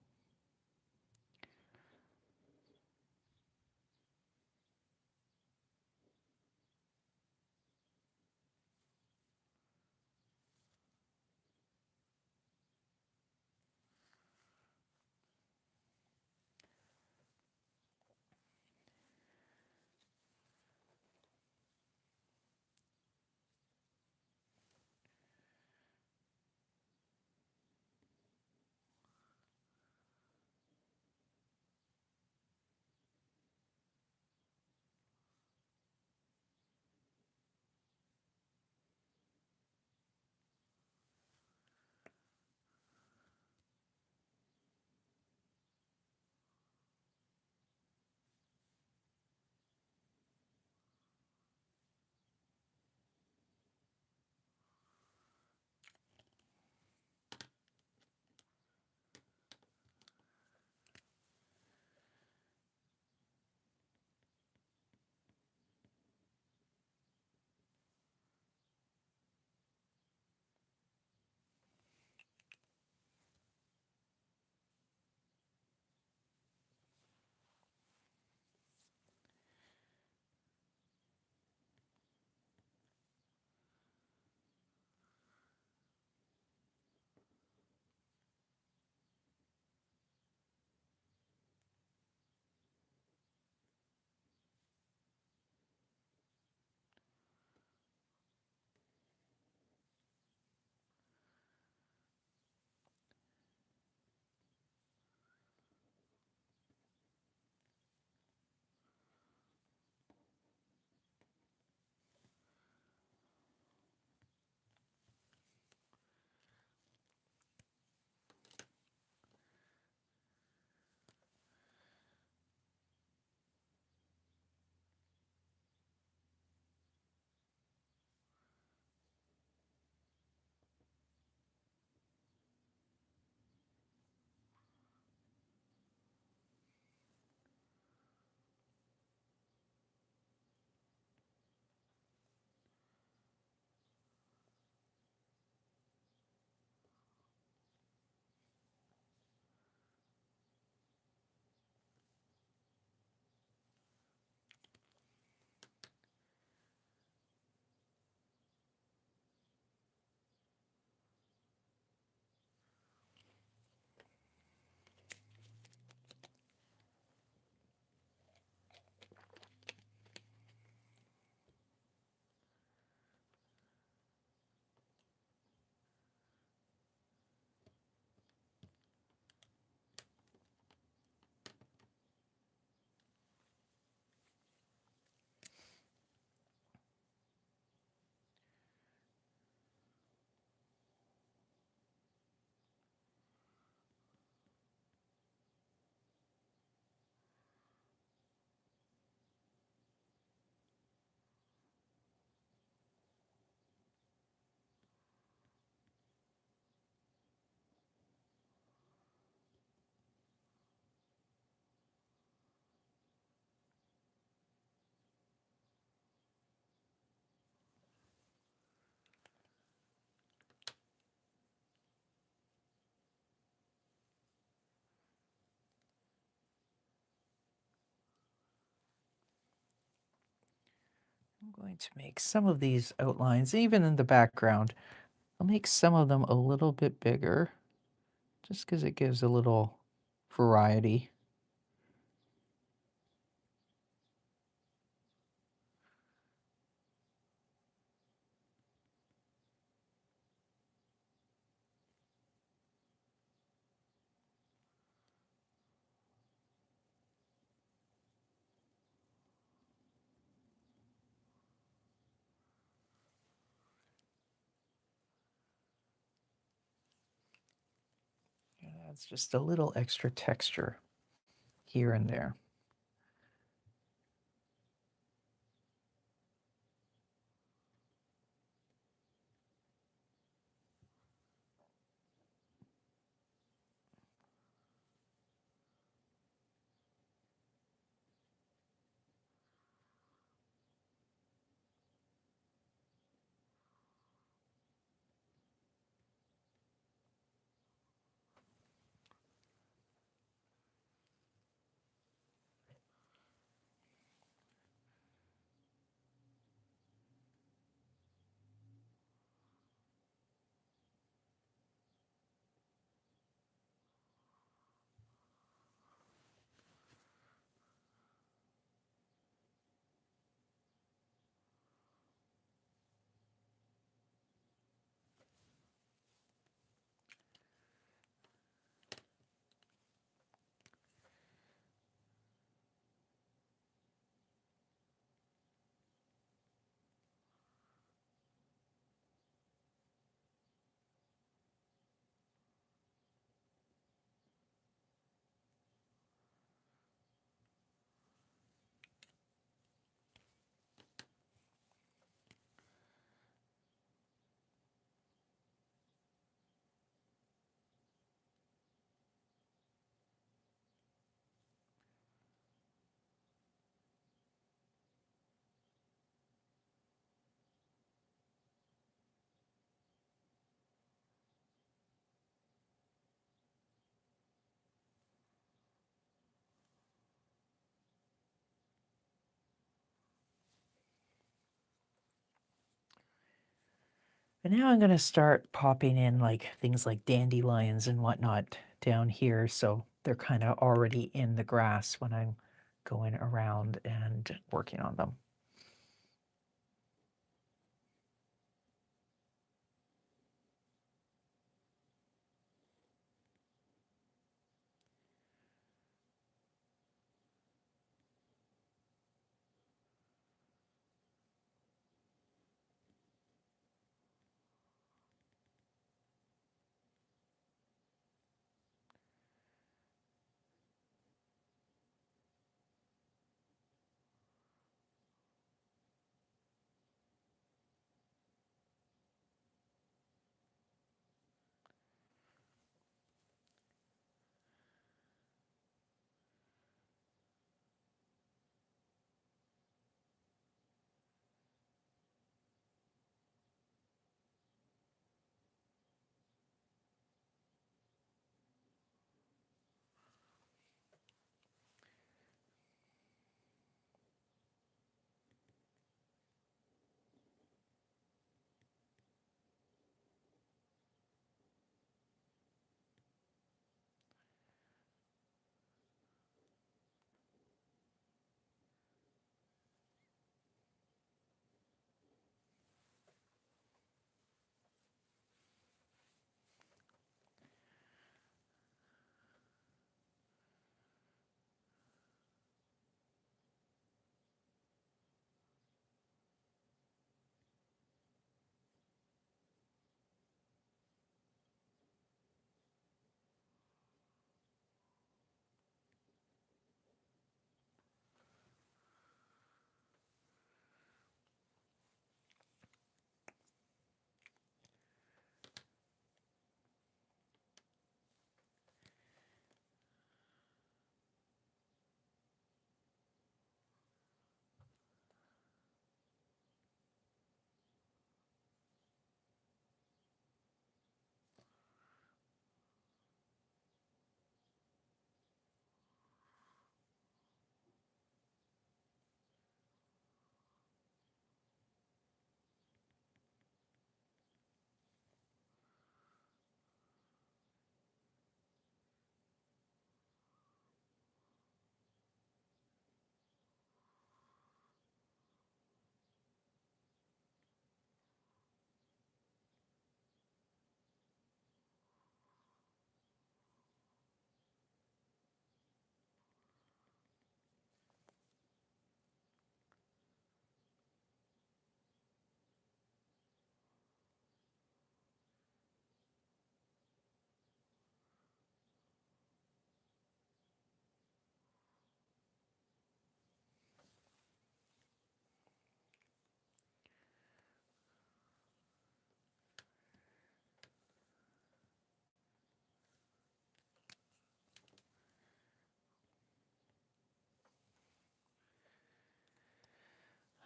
I'm going to make some of these outlines, even in the background, I'll make some of them a little bit bigger, just because it gives a little variety. It adds just a little extra texture here and there. And now I'm going to start popping in like things like dandelions and whatnot down here. So they're kind of already in the grass when I'm going around and working on them.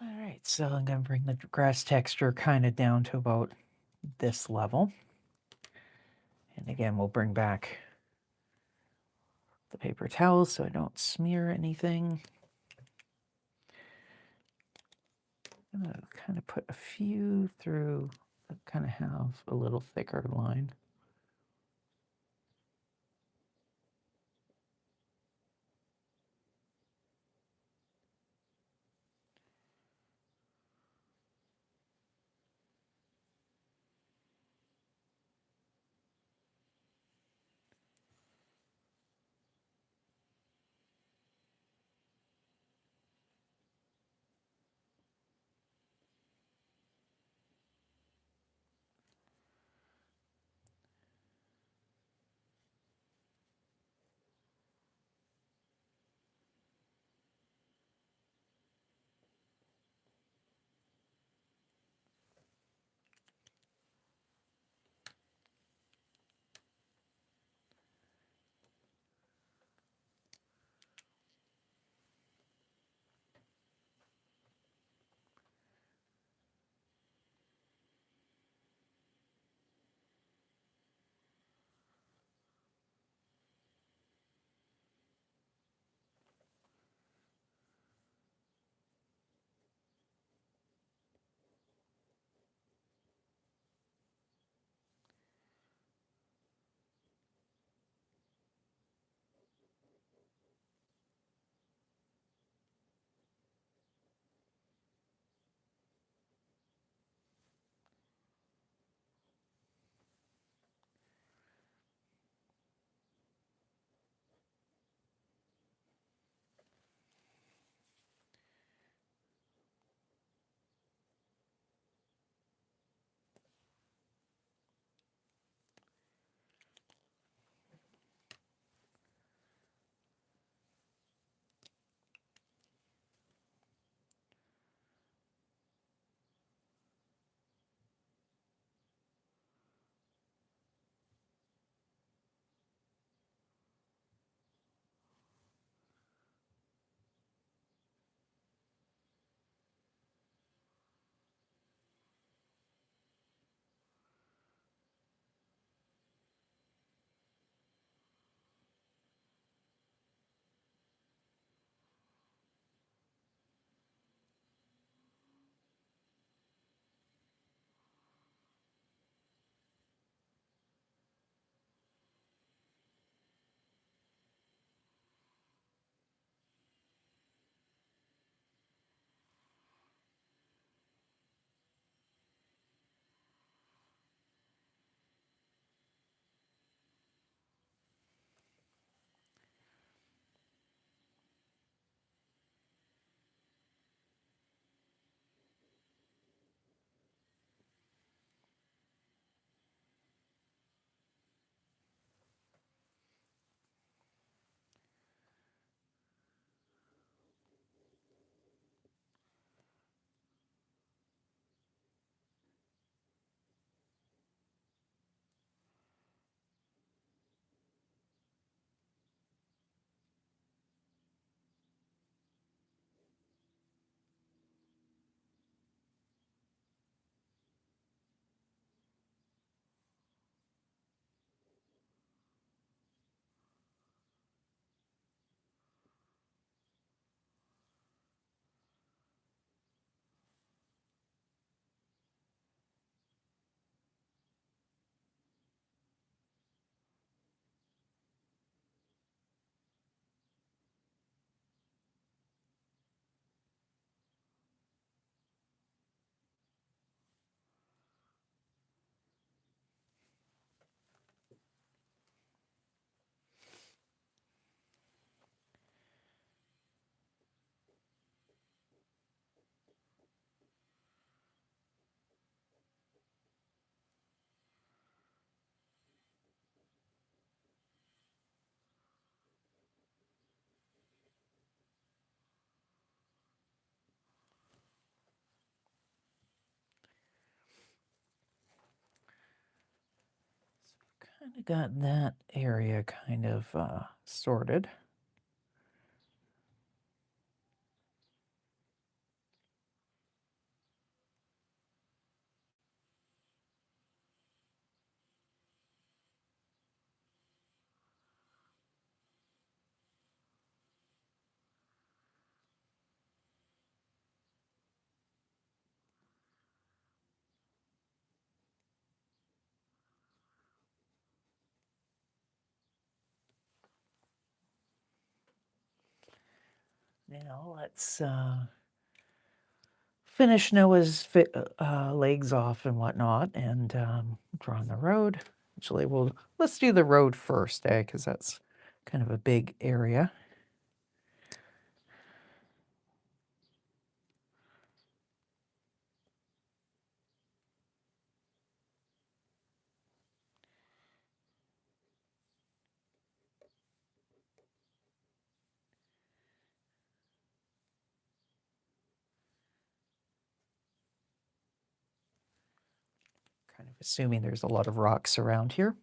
All right, so I'm going to bring the grass texture kind of down to about this level. And again, we'll bring back the paper towels so I don't smear anything. I'm going to kind of put a few through that kind of have a little thicker line. Kind of got that area kind of sorted. Now let's finish Noah's legs off and whatnot, and draw on the road. Actually, let's do the road first, because that's kind of a big area. Kind of assuming there's a lot of rocks around here.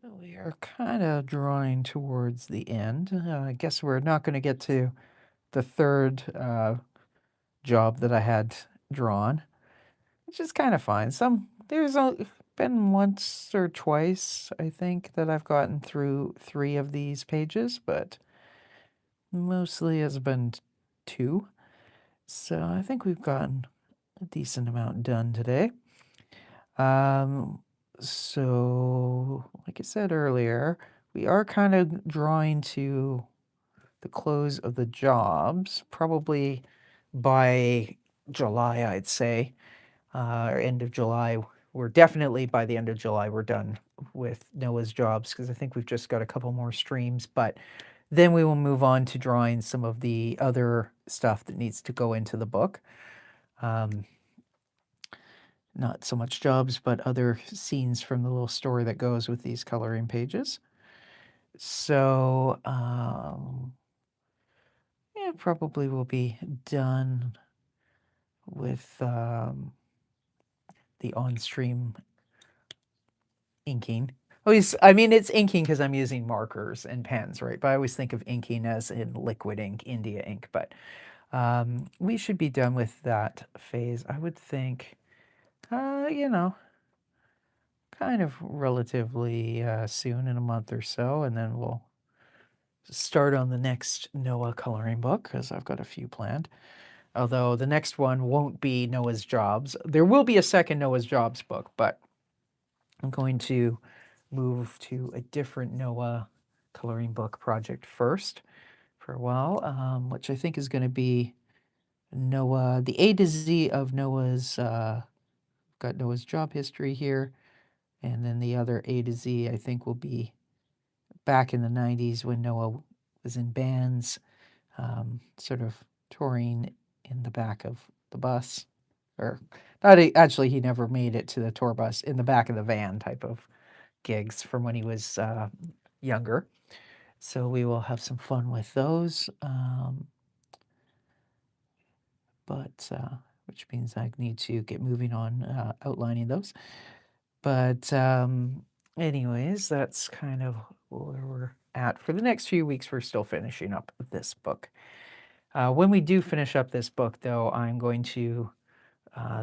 We are kind of drawing towards the end. I guess we're not going to get to the third job that I had drawn, which is kind of fine. Been once or twice, I think, that I've gotten through 3 of these pages, but mostly has been 2. So I think we've gotten a decent amount done today. Um, so, like I said earlier, we are kind of drawing to the close of the jobs, probably by July, I'd say, or end of July. We're definitely by the end of July, we're done with Noah's jobs because I think we've just got a couple more streams, but then we will move on to drawing some of the other stuff that needs to go into the book. Not so much jobs, but other scenes from the little story that goes with these coloring pages. So, yeah, probably will be done with the on-stream inking. I mean, it's inking because I'm using markers and pens, right? But I always think of inking as in liquid ink, India ink. But we should be done with that phase, I would think, you know, kind of relatively soon, in a month or so. And then we'll start on the next Noah coloring book because I've got a few planned. Although the next one won't be Noah's Jobs. There will be a second Noah's Jobs book, but I'm going to move to a different Noah coloring book project first for a while, which I think is going to be Noah, the A to Z of Noah's, got Noah's job history here. And then the other A to Z, I think, will be back in the 90s when Noah was in bands, sort of touring in the back of the bus. Or not actually, he never made it to the tour bus, in the back of the van type of gigs from when he was younger. So we will have some fun with those. But which means I need to get moving on outlining those. But anyways, that's kind of where we're at for the next few weeks. We're still finishing up this book. When we do finish up this book, though, I'm going to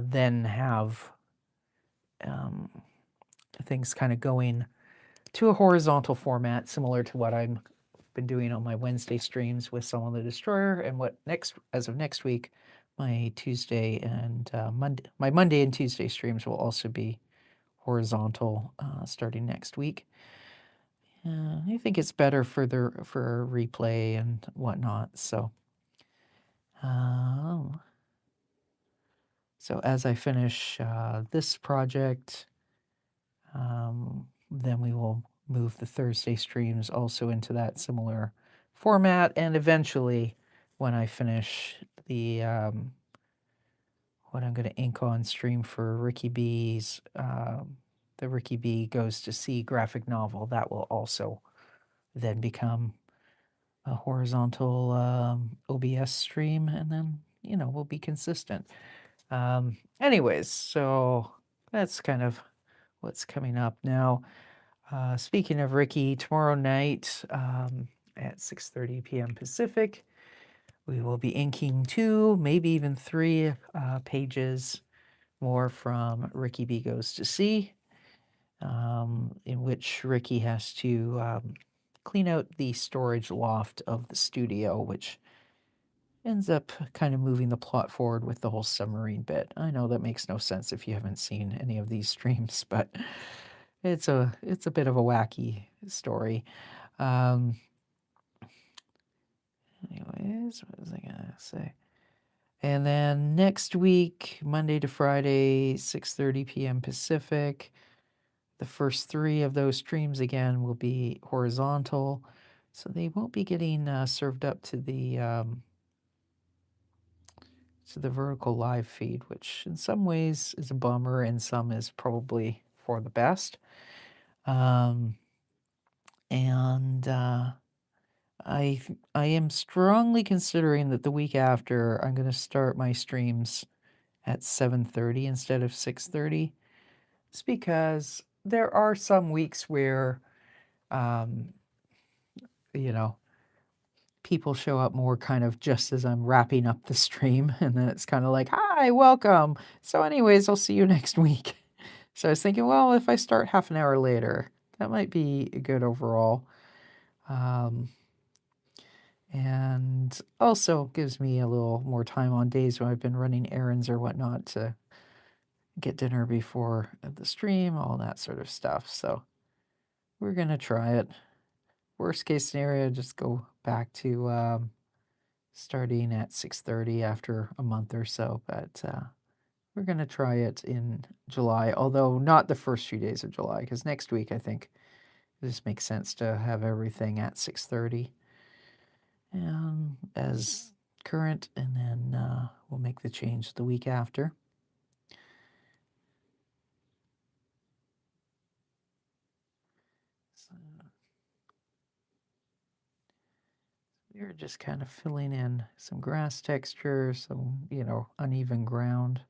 then have things kind of going to a horizontal format, similar to what I've been doing on my Wednesday streams with Someone the Destroyer, and as of next week, my Tuesday and my Monday and Tuesday streams will also be horizontal starting next week. I think it's better for replay and whatnot. So, so as I finish this project, then we will move the Thursday streams also into that similar format, and eventually, when I finish the what I'm going to ink on stream for Ricky B's, the Ricky B Goes to Sea graphic novel, that will also then become a horizontal OBS stream, and then, we'll be consistent. Anyways, so that's kind of what's coming up now. Speaking of Ricky, tomorrow night at 6:30 p.m. Pacific, we will be inking 2, maybe even 3 pages more from Ricky B Goes to Sea, in which Ricky has to clean out the storage loft of the studio, which ends up kind of moving the plot forward with the whole submarine bit. I know that makes no sense if you haven't seen any of these streams, but it's a bit of a wacky story. Anyways, what was I gonna say? And then next week, Monday to Friday, 6:30 p.m. Pacific, the first 3 of those streams again will be horizontal, so they won't be getting served up to the vertical live feed, which in some ways is a bummer, and some is probably for the best. And I am strongly considering that the week after I'm going to start my streams at 7:30 instead of 6:30. It's because there are some weeks where um, you know, people show up more kind of just as I'm wrapping up the stream, and then it's kind of like, "Hi, welcome. So anyways, I'll see you next week." So I was thinking, well, if I start half an hour later, that might be good overall. Um, and also gives me a little more time on days when I've been running errands or whatnot to get dinner before the stream, all that sort of stuff. So we're gonna try it. Worst case scenario, just go back to starting at 6:30 after a month or so. But we're gonna try it in July, although not the first few days of July, because next week I think it just makes sense to have everything at 6:30 as current, and then we'll make the change the week after. So we're just kind of filling in some grass texture, some, uneven ground.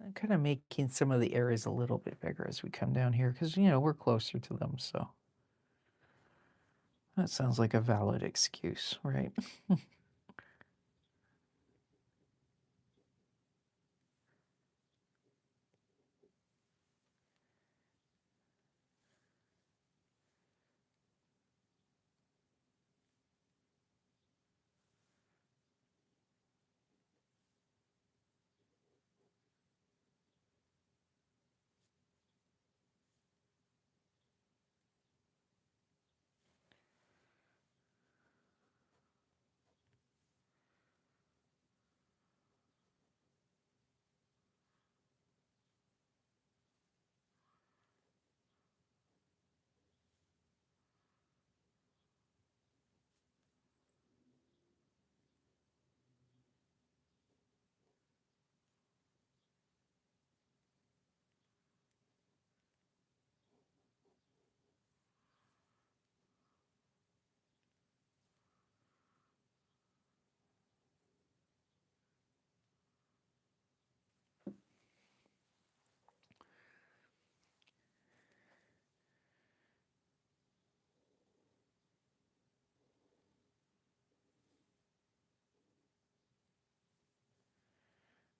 I'm kind of making some of the areas a little bit bigger as we come down here because, we're closer to them. So that sounds like a valid excuse, right?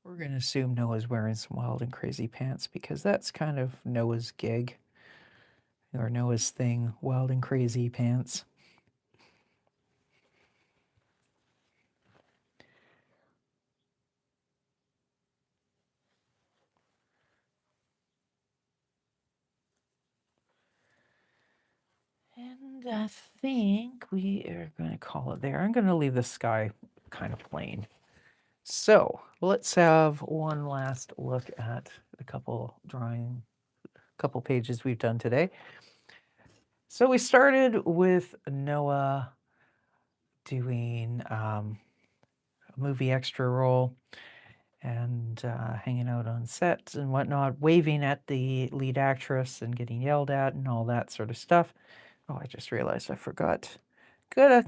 We're going to assume Noah's wearing some wild and crazy pants because that's kind of Noah's gig or Noah's thing, wild and crazy pants. And I think we are going to call it there. I'm going to leave the sky kind of plain. So let's have one last look at a couple pages we've done today. So we started with Noah doing a movie extra role and hanging out on sets and whatnot, waving at the lead actress and getting yelled at and all that sort of stuff. Oh, I just realized I forgot. Good.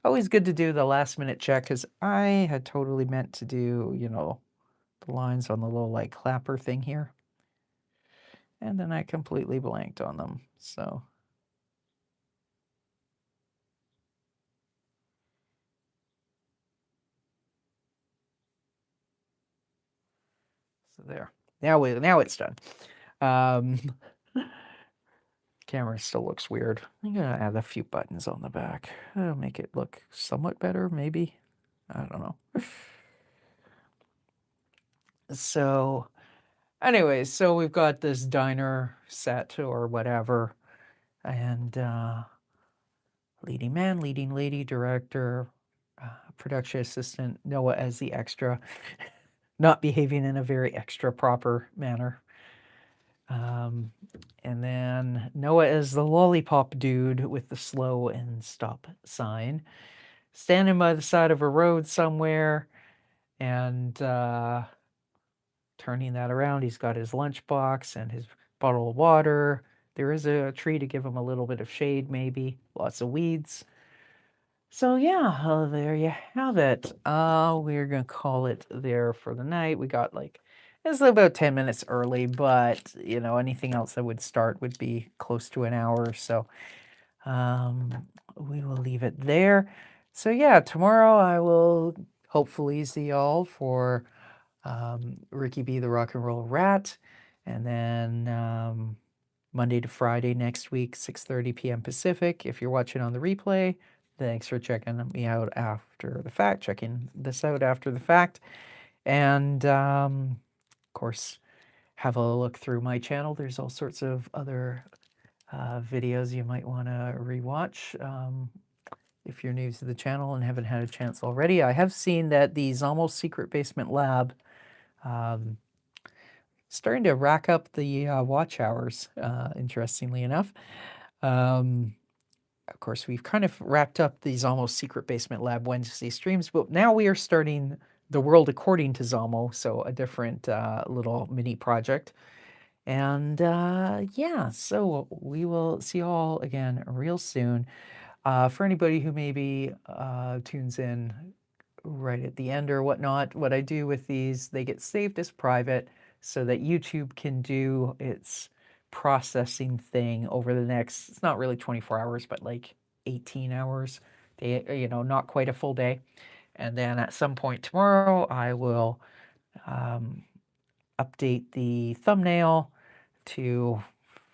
Always good to do the last minute check because I had totally meant to do, the lines on the little like clapper thing here. And then I completely blanked on them. So there. Now it's done. Um, camera still looks weird. I'm gonna add a few buttons on the back. That'll make it look somewhat better, maybe. I don't know. So, anyways, so we've got this diner set or whatever, and leading man, leading lady, director, production assistant, Noah as the extra, not behaving in a very extra proper manner. And then Noah as the lollipop dude with the slow and stop sign, standing by the side of a road somewhere and turning that around. He's got his lunchbox and his bottle of water. There is a tree to give him a little bit of shade, maybe. Lots of weeds. So yeah, there you have it. We're gonna call it there for the night. We got like it's about 10 minutes early, but you know, anything else that would start would be close to an hour. So we will leave it there. So yeah, tomorrow I will hopefully see y'all for Ricky B. the Rock and Roll Rat, and then Monday to Friday next week, 6:30 p.m. Pacific. If you're watching on the replay, thanks for checking me out after the fact, checking this out after the fact. And of course, have a look through my channel. There's all sorts of other videos you might want to rewatch. If you're new to the channel and haven't had a chance already, I have seen that the Almost Secret Basement Lab starting to rack up the watch hours, interestingly enough. Of course, we've kind of wrapped up these Almost Secret Basement Lab Wednesday streams, but now we are starting The World According to Zomo, so a different little mini project. And yeah, so we will see you all again real soon. For anybody who maybe tunes in right at the end or whatnot, what I do with these, they get saved as private so that YouTube can do its processing thing over the next, it's not really 24 hours, but like 18 hours. They, you know, not quite a full day. And then at some point tomorrow, I will update the thumbnail to,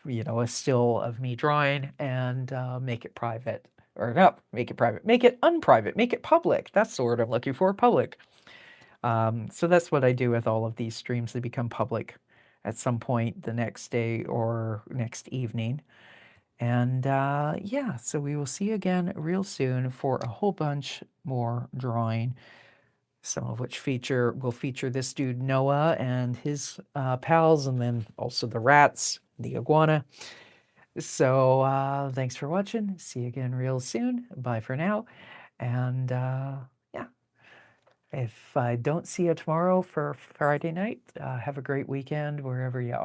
you know, a still of me drawing and make it private. Or not make it private, make it unprivate, make it public. That's the word I'm looking for, public. So that's what I do with all of these streams. They become public at some point the next day or next evening. And yeah, so we will see you again real soon for a whole bunch more drawing, some of which will feature this dude Noah and his pals, and then also the rats, the iguana. So thanks for watching. See you again real soon. Bye for now. And yeah, if I don't see you tomorrow for Friday night, have a great weekend wherever you are.